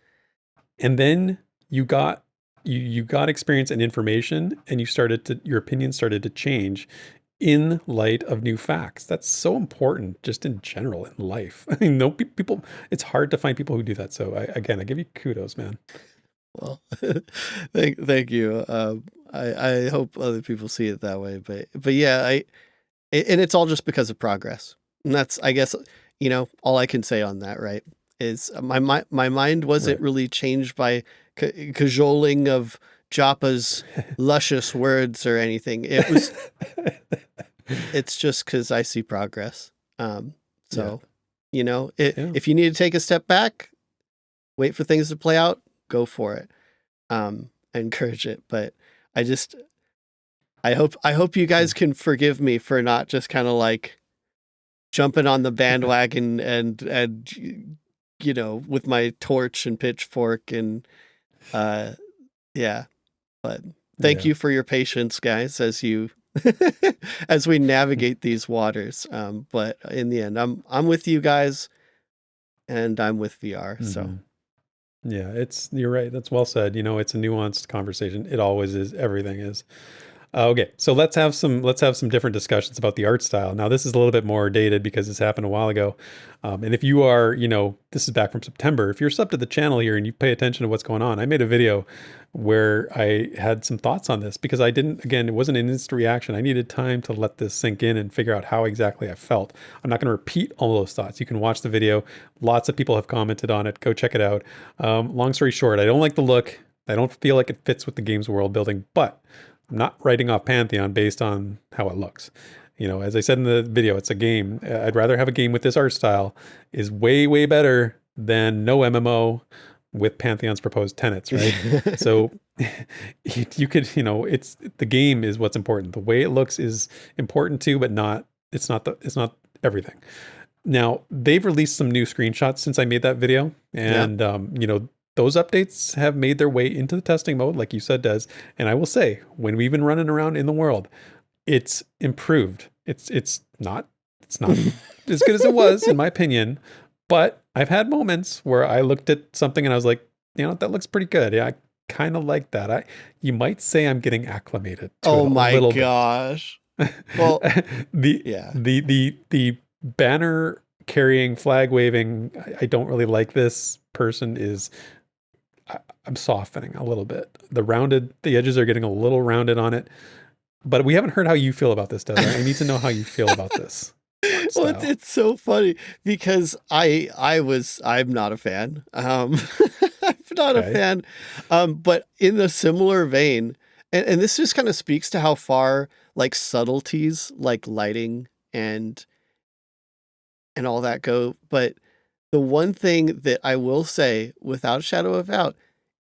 Speaker 3: And then you got you got experience and information, and your opinion started to change in light of new facts. That's so important just in general in life. I mean, no people, it's hard to find people who do that. So I give you kudos, man.
Speaker 4: Well, thank you. I hope other people see it that way, but yeah, and it's all just because of progress. And that's, I guess, all I can say on that, right? Is my mind wasn't
Speaker 3: Right.
Speaker 4: really changed by cajoling of Joppa's luscious words or anything. It's just because I see progress. So,
Speaker 3: Yeah.
Speaker 4: if you need to take a step back, wait for things to play out, go for it. I encourage it, but I hope you guys can forgive me for not just kind of like jumping on the bandwagon and with my torch and pitchfork and yeah. But thank
Speaker 3: Yeah.
Speaker 4: you for your patience, guys, as you as we navigate these waters. But in the end, I'm with you guys, and I'm with VR. So
Speaker 3: Mhm. Yeah, you're right. That's well said. It's a nuanced conversation. It always is. Everything is. Okay, so let's have some different discussions about the art style. Now, this is a little bit more dated because this happened a while ago. And if you are, this is back from September. If you're sub to the channel here and you pay attention to what's going on, I made a video where I had some thoughts on this because it wasn't an instant reaction. I needed time to let this sink in and figure out how exactly I felt. I'm not going to repeat all those thoughts. You can watch the video. Lots of people have commented on it. Go check it out. Long story short, I don't like the look. I don't feel like it fits with the game's world building, but I'm not writing off Pantheon based on how it looks. As I said in the video, it's a game. I'd rather have a game with this art style is way, way better than no MMO with Pantheon's proposed tenets, right? So you could, it's the game is what's important. The way it looks is important too, but it's not everything. Now, they've released some new screenshots since I made that video, and those updates have made their way into the testing mode, like you said, Des. And I will say, when we've been running around in the world, it's improved. It's not as good as it was, in my opinion. But I've had moments where I looked at something and I was like, that looks pretty good. Yeah, I kind of like that. You might say I'm getting acclimated to it a little
Speaker 4: gosh. Well,
Speaker 3: the banner carrying, flag waving, I don't really like this person is. I'm softening a little bit. The edges are getting a little rounded on it. But we haven't heard how you feel about this, Desiree. I need to know how you feel about this.
Speaker 4: Well, it's so funny because I'm not a fan. I'm not a fan. But in a similar vein, and this just kind of speaks to how far like subtleties like lighting and all that go. But the one thing that I will say without a shadow of a doubt,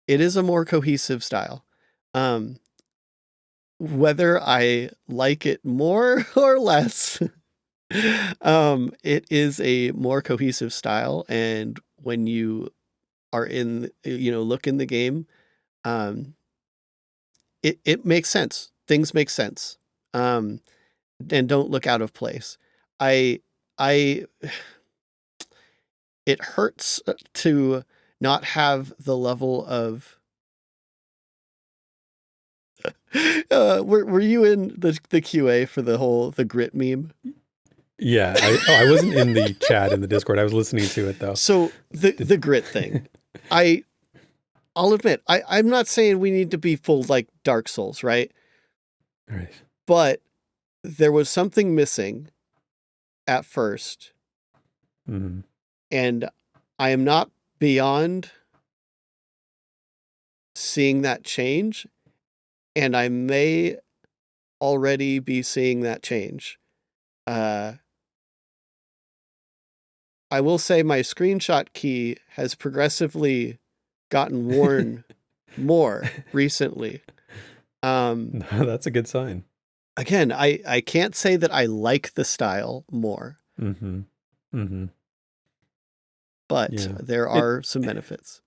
Speaker 4: it is a more cohesive style. Whether I like it more or less, it is a more cohesive style. And when you are look in the game, it makes sense. Things make sense. And don't look out of place. It hurts to not have the level of were you in the QA for the grit meme?
Speaker 3: Yeah, I wasn't in the chat in the Discord. I was listening to it though.
Speaker 4: So the grit thing, I'll admit, I'm not saying we need to be full like Dark Souls, right?
Speaker 3: Right.
Speaker 4: But there was something missing at first.
Speaker 3: Mm-hmm.
Speaker 4: And I am not beyond seeing that change. And I may already be seeing that change. I will say my screenshot key has progressively gotten worn more recently.
Speaker 3: That's a good sign.
Speaker 4: again, I can't say that I like the style more,
Speaker 3: Mm-hmm. Mm-hmm.
Speaker 4: but
Speaker 3: Yeah.
Speaker 4: there are some benefits.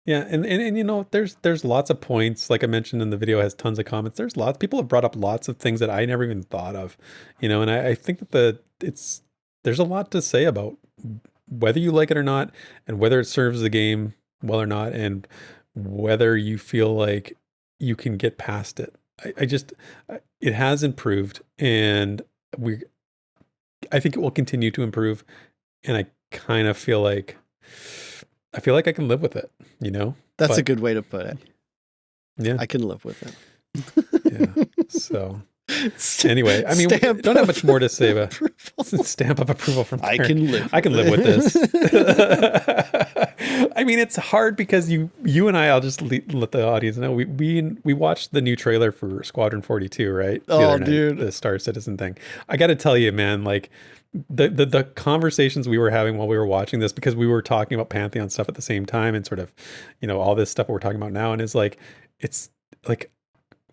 Speaker 3: Yeah, and you know, there's lots of points. Like I mentioned in the video, it has tons of comments. There's lots people have brought up lots of things that I never even thought of, you know, and I think that there's a lot to say about whether you like it or not, and whether it serves the game well or not, and whether you feel like you can get past it. It has improved, and I think it will continue to improve, and I kind of feel like I can live with it, you know?
Speaker 4: That's a
Speaker 3: But
Speaker 4: good way to put it.
Speaker 3: yeah,
Speaker 4: I can live with it.
Speaker 3: yeah. So anyway, I mean, we
Speaker 4: Stamp
Speaker 3: don't have much more to say about
Speaker 4: approval.
Speaker 3: stamp of approval from
Speaker 4: I
Speaker 3: Therek.
Speaker 4: can live.
Speaker 3: I can live with this. I mean, it's hard because you and I'll just let the audience know we watched the new trailer for Squadron 42, right? The
Speaker 4: Oh,
Speaker 3: other night,
Speaker 4: dude.
Speaker 3: the Star Citizen thing. I got to tell you, man, like the conversations we were having while we were watching this, because we were talking about Pantheon stuff at the same time, and sort of, you know, all this stuff we're talking about now, and it's like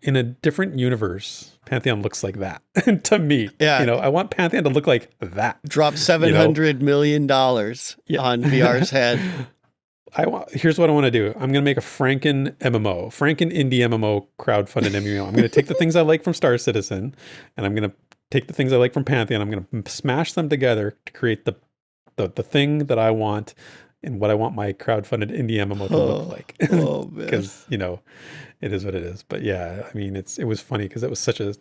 Speaker 3: in a different universe, Pantheon looks like that to me.
Speaker 4: Yeah.
Speaker 3: You know, I want Pantheon to look like that.
Speaker 4: Drop $700 million on VR's head.
Speaker 3: Here's what I want to do. I'm going to make a Franken indie MMO crowdfunded MMO. I'm going to take the things I like from Star Citizen, and I'm going to take the things I like from Pantheon. I'm going to smash them together to create the thing that I want, and what I want my crowdfunded indie MMO to look like.
Speaker 4: Oh, man.
Speaker 3: Because, you know, it is what it is. But yeah, I mean, it was funny because it was such a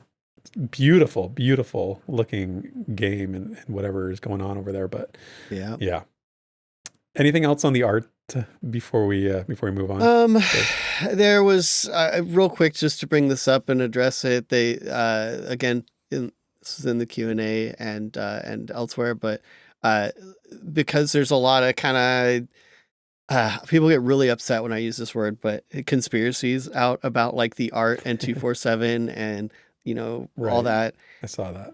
Speaker 3: beautiful, beautiful looking game, and whatever is going on over there. But yeah. Anything else on the art before we move on?
Speaker 4: There was real quick, just to bring this up and address it. They again, this is in the Q&A and elsewhere, but because there's a lot of kind of people get really upset when I use this word, but conspiracies out about like the art and 247 and, you know, all that.
Speaker 3: I saw that.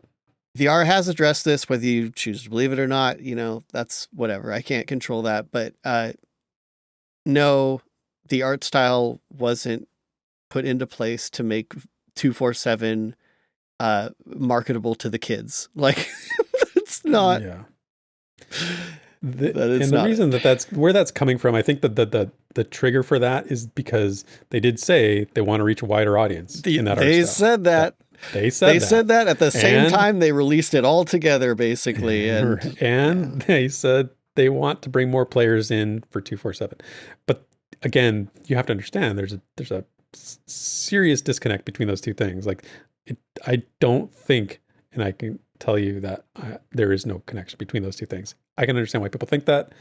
Speaker 4: VR has addressed this, whether you choose to believe it or not, you know, that's whatever. I can't control that. But no, the art style wasn't put into place to make 247 marketable to the kids. Like, it's not.
Speaker 3: Yeah.
Speaker 4: The
Speaker 3: reason that's where that's coming from, I think that the trigger for that is because they did say they want to reach a wider audience in that art style.
Speaker 4: They said that.
Speaker 3: They said that
Speaker 4: at the same time they released it all together, basically, and
Speaker 3: they said they want to bring more players in for 247. But again, you have to understand there's a serious disconnect between those two things. Like, I don't think, and I can tell you that there is no connection between those two things. I can understand why people think that.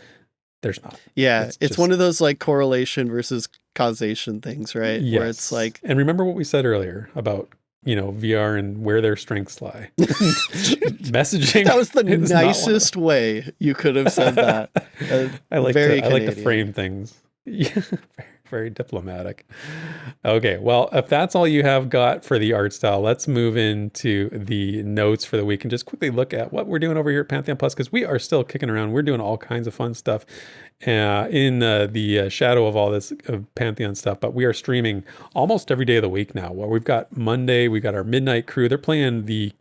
Speaker 3: There's not.
Speaker 4: Yeah, it's one of those like correlation versus causation things, right?
Speaker 3: Yes.
Speaker 4: Where it's like,
Speaker 3: and remember what we said earlier about, you know, VR and where their strengths lie. Messaging.
Speaker 4: That was the nicest way you could have said that.
Speaker 3: I like to frame things. Yeah, very diplomatic. Okay, well, if that's all you have got for the art style, let's move into the notes for the week and just quickly look at what we're doing over here at Pantheon Plus, because we are still kicking around. We're doing all kinds of fun stuff in the shadow of all this Pantheon stuff, but we are streaming almost every day of the week now. Well, we've got Monday, we've got our Midnight Crew. They're playing the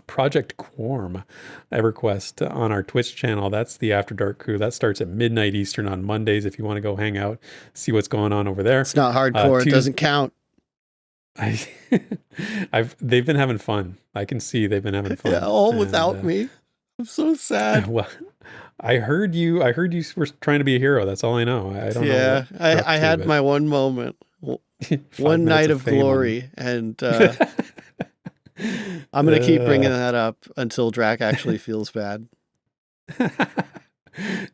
Speaker 3: Project Quorum EverQuest on our Twitch channel. That's the After Dark crew. That starts at midnight Eastern on Mondays if you want to go hang out, see what's going on over there.
Speaker 4: It's not hardcore. It doesn't count.
Speaker 3: They've been having fun. I can see they've been having fun.
Speaker 4: Yeah, all without me. I'm so sad.
Speaker 3: Well, I heard you were trying to be a hero. That's all I know. I don't know.
Speaker 4: Yeah, I had my one moment, one night of glory, and I'm going to keep bringing that up until Drac actually feels bad.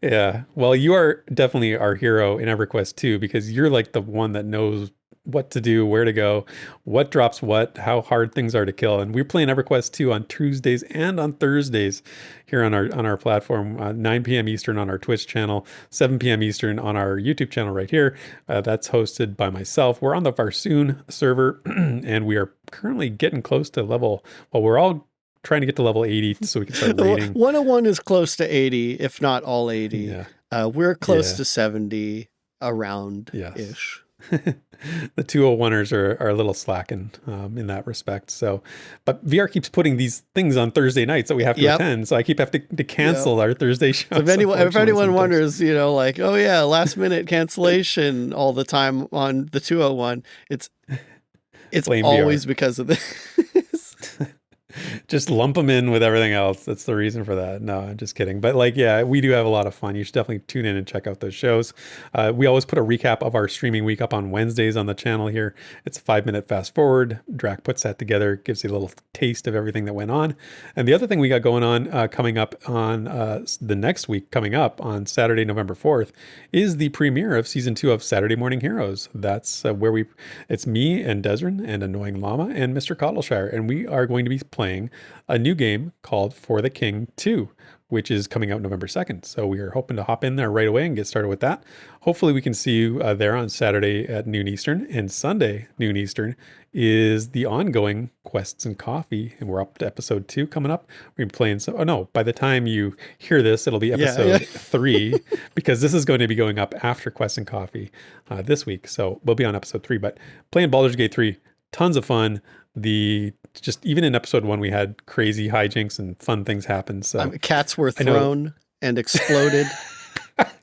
Speaker 3: Yeah. Well, you are definitely our hero in EverQuest too, because you're like the one that knows what to do, where to go, what drops what, how hard things are to kill. And we're playing EverQuest 2 on Tuesdays and on Thursdays here on our platform, 9 p.m. Eastern on our Twitch channel, 7 p.m. Eastern on our YouTube channel right here. That's hosted by myself. We're on the Varsoon server, and we are currently getting close to we're all trying to get to level 80 so we can start rating.
Speaker 4: 101 is close to 80, if not all 80.
Speaker 3: Yeah.
Speaker 4: We're close to 70 around-ish.
Speaker 3: The 201ers are a little slacking in that respect. So, but VR keeps putting these things on Thursday nights that we have to
Speaker 4: Yep.
Speaker 3: attend. So I keep having to cancel our Thursday shows.
Speaker 4: So if anyone
Speaker 3: unfortunately, sometimes.
Speaker 4: wonders, like, oh yeah, last minute cancellation all the time on the 201, it's
Speaker 3: Blame
Speaker 4: always
Speaker 3: VR.
Speaker 4: because of this.
Speaker 3: Just lump them in with everything else. That's the reason for that. No, I'm just kidding. But like, yeah, we do have a lot of fun. You should definitely tune in and check out those shows. We always put a recap of our streaming week up on Wednesdays on the channel here. It's a 5-minute fast forward. Drac puts that together, gives you a little taste of everything that went on. And the other thing we got going on coming up on the next week, coming up on Saturday, November 4th, is the premiere of season 2 of Saturday Morning Heroes. That's where it's me and Desrin and Annoying Llama and Mr. Cottleshire. And we are going to be playing a new game called For the King 2, which is coming out November 2nd. So we are hoping to hop in there right away and get started with that. Hopefully we can see you there on Saturday at noon Eastern, and Sunday noon Eastern is the ongoing Quests and Coffee. And we're up to episode 2 coming up. We're playing by the time you hear this, it'll be episode 3, because this is going to be going up after Quests and Coffee this week. So we'll be on episode 3, but playing Baldur's Gate 3, tons of fun. Even in episode 1, we had crazy hijinks and fun things happen. So
Speaker 4: cats were thrown and exploded.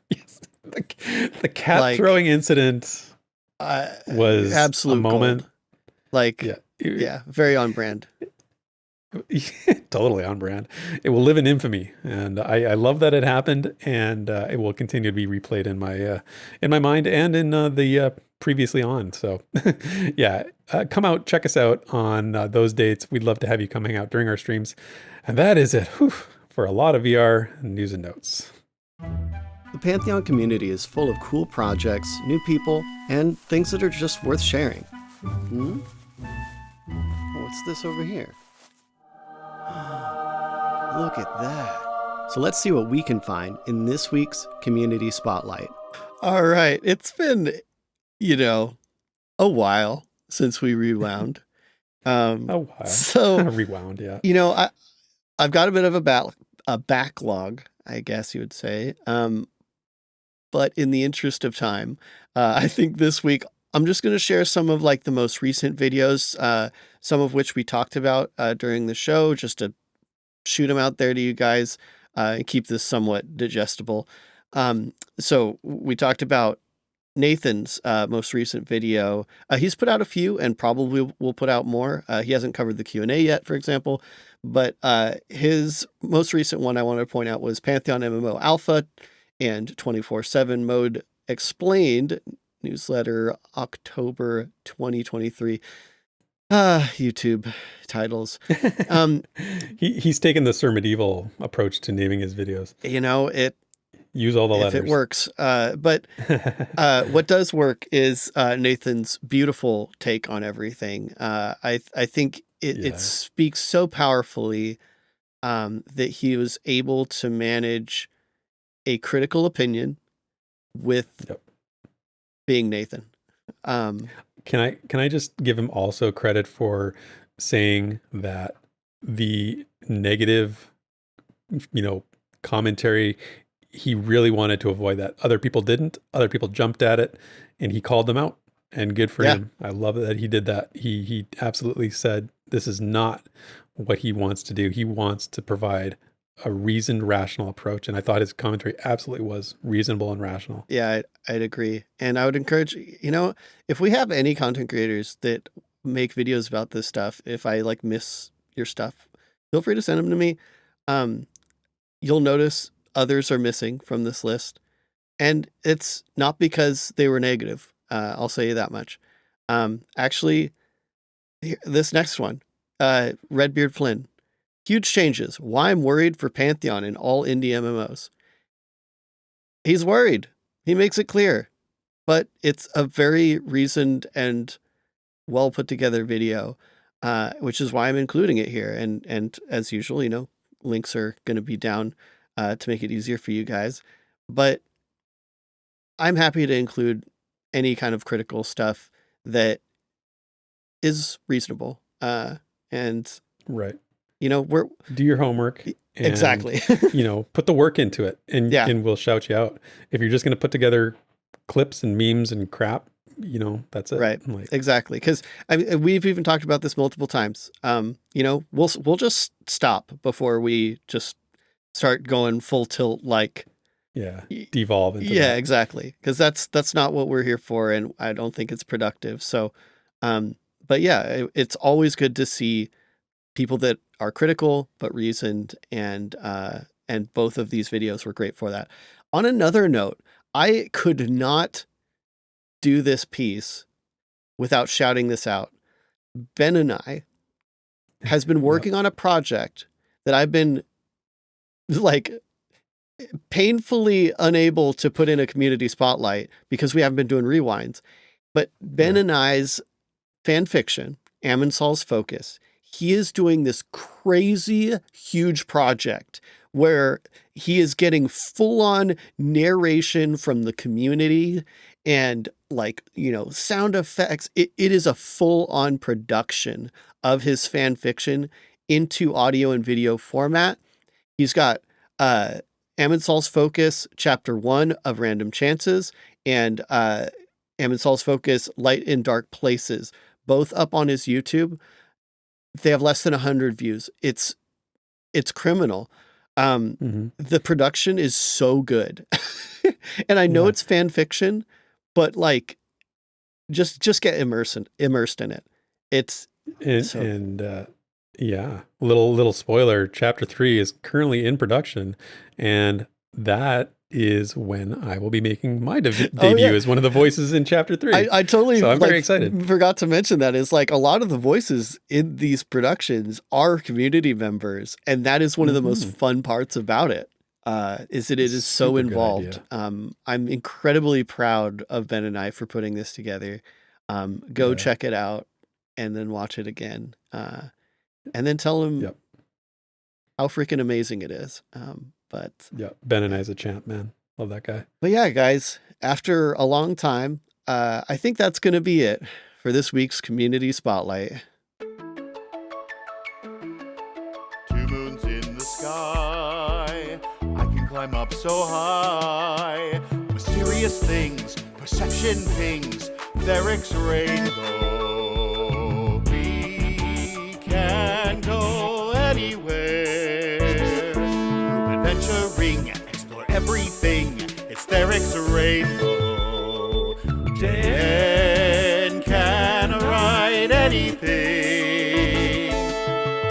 Speaker 3: Yes. The cat throwing incident was
Speaker 4: absolute
Speaker 3: a moment.
Speaker 4: Gold. Very on brand.
Speaker 3: Totally on brand. It will live in infamy, and I love that it happened, and it will continue to be replayed in my mind and in the previously on. So come out, check us out on those dates. We'd love to have you coming out during our streams. And that is it for a lot of VR news and notes.
Speaker 4: The Pantheon community is full of cool projects, new people, and things that are just worth sharing. What's this over here? Look at that. So let's see what we can find in this week's Community Spotlight. All right. It's been, a while since we rewound.
Speaker 3: A while.
Speaker 4: So
Speaker 3: rewound, yeah.
Speaker 4: I've got a bit of a backlog, I guess you would say. But in the interest of time, I think this week I'm just going to share some of the most recent videos, some of which we talked about during the show, just to shoot them out there to you guys and keep this somewhat digestible. So we talked about Nathan's most recent video. He's put out a few and probably will put out more. He hasn't covered the Q&A yet, for example, but his most recent one I wanted to point out was Pantheon MMO Alpha and 24/7 Mode Explained, newsletter October 2023. YouTube titles.
Speaker 3: He's taken the Sir Medieval approach to naming his videos. Use all the letters.
Speaker 4: If it works. But what does work is Nathan's beautiful take on everything. I think it speaks so powerfully that he was able to manage a critical opinion with being Nathan.
Speaker 3: Can I just give him also credit for saying that the negative, commentary, he really wanted to avoid that. Other people didn't. Other people jumped at it, and he called them out. And good for him. I love that he did that. He absolutely said this is not what he wants to do. He wants to provide a reasoned, rational approach. And I thought his commentary absolutely was reasonable and rational.
Speaker 4: Yeah, I'd agree. And I would encourage, if we have any content creators that make videos about this stuff, if I miss your stuff, feel free to send them to me. You'll notice others are missing from this list. And it's not because they were negative. I'll say you that much. Actually, this next one, Redbeard Flynn. Huge changes. Why I'm worried for Pantheon in all indie MMOs. He's worried. He makes it clear. But it's a very reasoned and well put together video, which is why I'm including it here. And as usual, links are going to be down to make it easier for you guys. But I'm happy to include any kind of critical stuff that is reasonable. And
Speaker 3: right.
Speaker 4: We're
Speaker 3: do your homework. And,
Speaker 4: exactly.
Speaker 3: Put the work into it, and we'll shout you out. If you're just going to put together clips and memes and crap, that's it.
Speaker 4: Right.
Speaker 3: Like,
Speaker 4: Exactly. Because we've even talked about this multiple times. We'll just stop before we just start going full tilt. Like,
Speaker 3: yeah, devolve into
Speaker 4: yeah,
Speaker 3: that.
Speaker 4: exactly. Because that's not what we're here for, and I don't think it's productive. So, but yeah, it's always good to see people that are critical but reasoned, and both of these videos were great for that. On another note, I could not do this piece without shouting this out. Ben and I has been working on a project that I've been like painfully unable to put in a community spotlight because we haven't been doing rewinds. But Ben and I's fan fiction, Ammonsol's Focus, he is doing this crazy huge project where he is getting full-on narration from the community and sound effects. It is a full-on production of his fan fiction into audio and video format. He's got Ammonsol's Focus Chapter 1 of Random Chances and Ammonsol's Focus Light in Dark Places, both up on his YouTube. They have less than 100 views. It's criminal. The production is so good. And I know it's fan fiction, but just get immersed in it. It's
Speaker 3: little spoiler, chapter 3 is currently in production, and that is when I will be making my debut as one of the voices in chapter 3.
Speaker 4: I totally,
Speaker 3: so I'm very excited.
Speaker 4: Forgot to mention that is a lot of the voices in these productions are community members, and that is one of the most fun parts about it. Is that it is so involved. I'm incredibly proud of Ben and I for putting this together. Go check it out and then watch it again. And then tell him how freaking amazing it is.
Speaker 3: Ben and I's a champ, man. Love that guy.
Speaker 4: But yeah, guys, after a long time, I think that's going to be it for this week's Community Spotlight.
Speaker 5: 2 moons in the sky, I can climb up so high. Mysterious things, perception things, Therek's rainbow. We can go anywhere. Group adventuring, explore everything. It's Therek's rainbow. Dan can ride anything.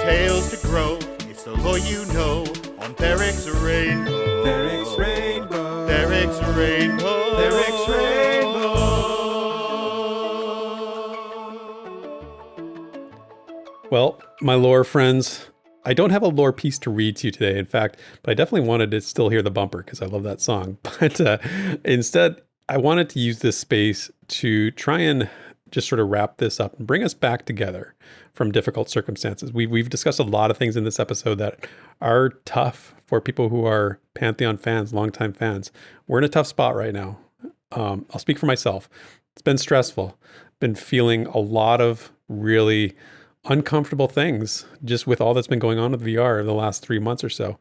Speaker 5: Tales to grow, it's the lore you know on Therek's rainbow.
Speaker 6: Therek's rainbow.
Speaker 5: Therek's rainbow.
Speaker 6: Therek's rainbow.
Speaker 3: Well, my lore friends, I don't have a lore piece to read to you today, in fact, but I definitely wanted to still hear the bumper because I love that song. But instead, I wanted to use this space to try and just sort of wrap this up and bring us back together from difficult circumstances. We've discussed a lot of things in this episode that are tough for people who are Pantheon fans, longtime fans. We're in a tough spot right now. I'll speak for myself. It's been stressful. Been feeling a lot of really uncomfortable things just with all that's been going on with VR in the last 3 months or so.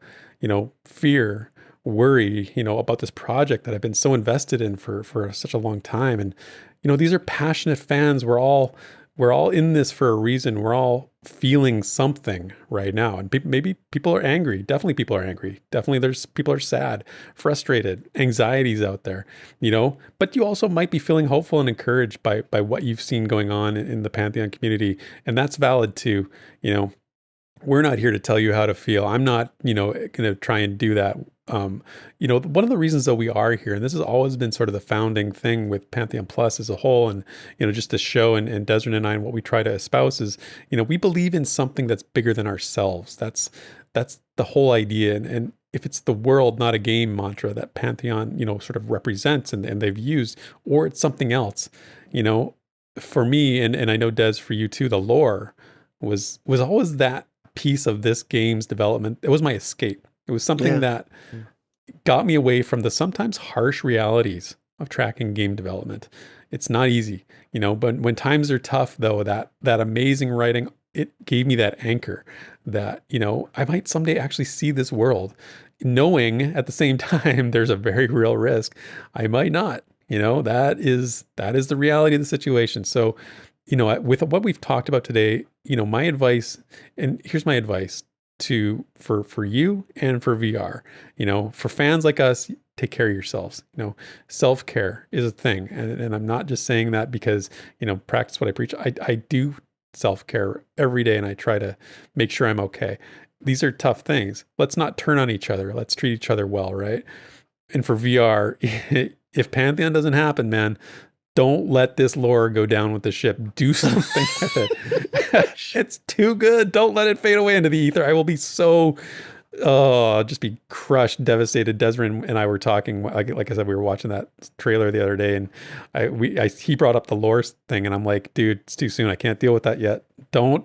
Speaker 3: Fear, worry, about this project that I've been so invested in for such a long time. And, these are passionate fans. We're all in this for a reason. We're all feeling something right now. And maybe people are angry. Definitely people are angry. Definitely people are sad, frustrated, anxieties out there, but you also might be feeling hopeful and encouraged by what you've seen going on in the Pantheon community. And that's valid too. We're not here to tell you how to feel. I'm not, going to try and do that. One of the reasons that we are here, and this has always been sort of the founding thing with Pantheon Plus as a whole, and, just this show and Desert and I, and what we try to espouse is, we believe in something that's bigger than ourselves. That's the whole idea. And if it's the world, not a game mantra that Pantheon, sort of represents and they've used, or it's something else, for me, and I know Des, for you too, the lore was always that piece of this game's development. It was my escape. It was something that got me away from the sometimes harsh realities of tracking game development. It's not easy, but when times are tough though, that amazing writing, it gave me that anchor that, I might someday actually see this world, knowing at the same time there's a very real risk I might not. That is the reality of the situation. So, with what we've talked about today, my advice, and here's my advice for you and for VR, for fans like us, take care of yourselves. Self-care is a thing. And I'm not just saying that because, practice what I preach. I do self-care every day and I try to make sure I'm okay. These are tough things. Let's not turn on each other. Let's treat each other well, right? And for VR, if Pantheon doesn't happen, man, don't let this lore go down with the ship. Do something with it. It's too good. Don't let it fade away into the ether. I will be so, just be crushed, devastated. Desmond and I were talking, like I said, we were watching that trailer the other day, and he brought up the lore thing, and I'm like, dude, it's too soon. I can't deal with that yet. Don't,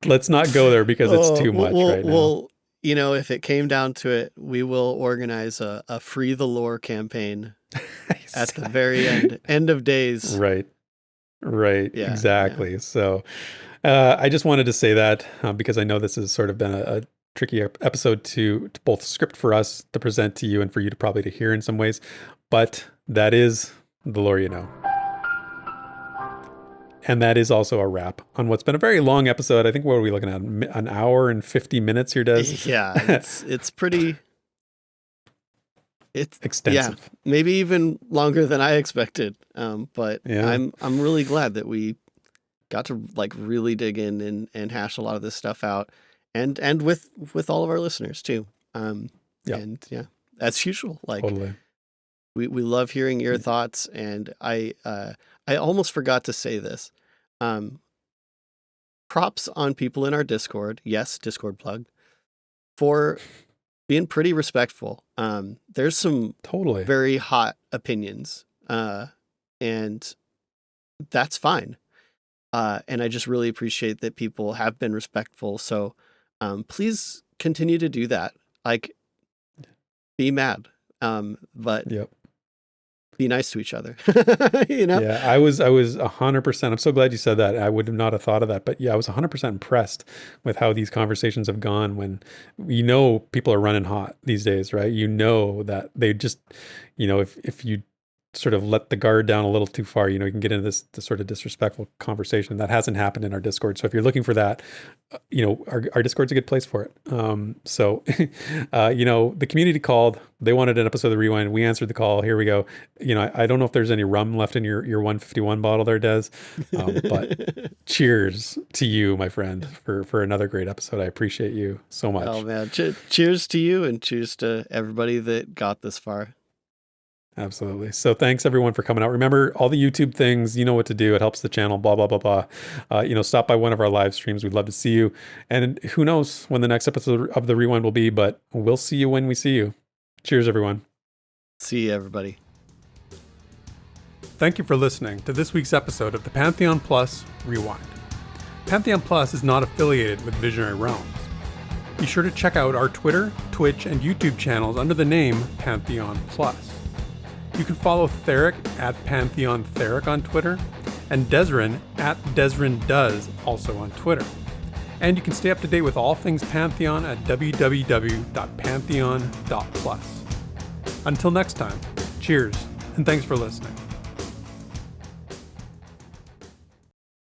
Speaker 3: let's not go there because it's too much right now.
Speaker 4: Well, if it came down to it, we will organize a free the lore campaign at the very end of days.
Speaker 3: Right.
Speaker 4: Yeah,
Speaker 3: Exactly.
Speaker 4: Yeah.
Speaker 3: So I just wanted to say that because I know this has sort of been a tricky episode to both script for us to present to you and for you to probably to hear in some ways. But that is the lore you know. And that is also a wrap on what's been a very long episode. I think, what are we looking at? An hour and 50 minutes here, Des?
Speaker 4: Yeah, it's pretty... It's
Speaker 3: extensive.
Speaker 4: Yeah, maybe even longer than I expected. But
Speaker 3: yeah.
Speaker 4: I'm really glad that we got to really dig in and hash a lot of this stuff out, and with all of our listeners too. And yeah, as usual,
Speaker 3: totally.
Speaker 4: We love hearing your thoughts, and I almost forgot to say this. Props on people in our Discord. Yes, Discord plug, for being pretty respectful. There's some
Speaker 3: totally
Speaker 4: very hot opinions, and that's fine. And I just really appreciate that people have been respectful. So please continue to do that. Be mad, but
Speaker 3: yep.
Speaker 4: Be nice to each other.
Speaker 3: Yeah, I was 100%. I'm so glad you said that. I would not have thought of that, but yeah, I was 100% impressed with how these conversations have gone when people are running hot these days, right? That they just, if you sort of let the guard down a little too far, you can get into this sort of disrespectful conversation that hasn't happened in our Discord. So if you're looking for that, our Discord's a good place for it. So the community called, they wanted an episode of the Rewind. We answered the call. Here we go. I don't know if there's any rum left in your 151 bottle there, Des, but cheers to you, my friend, for another great episode. I appreciate you so much.
Speaker 4: Oh man. Cheers to you, and cheers to everybody that got this far.
Speaker 3: Absolutely. So thanks everyone for coming out. Remember all the YouTube things, you know what to do. It helps the channel, blah, blah, blah, blah. Stop by one of our live streams. We'd love to see you. And who knows when the next episode of the Rewind will be, but we'll see you when we see you. Cheers, everyone.
Speaker 4: See you, everybody.
Speaker 3: Thank you for listening to this week's episode of the Pantheon Plus Rewind. Pantheon Plus is not affiliated with Visionary Realms. Be sure to check out our Twitter, Twitch, and YouTube channels under the name Pantheon Plus. You can follow Therek at Pantheon Therek on Twitter, and Desrin at DesrinDoes also on Twitter. And you can stay up to date with all things Pantheon at www.pantheon.plus. Until next time, cheers, and thanks for listening.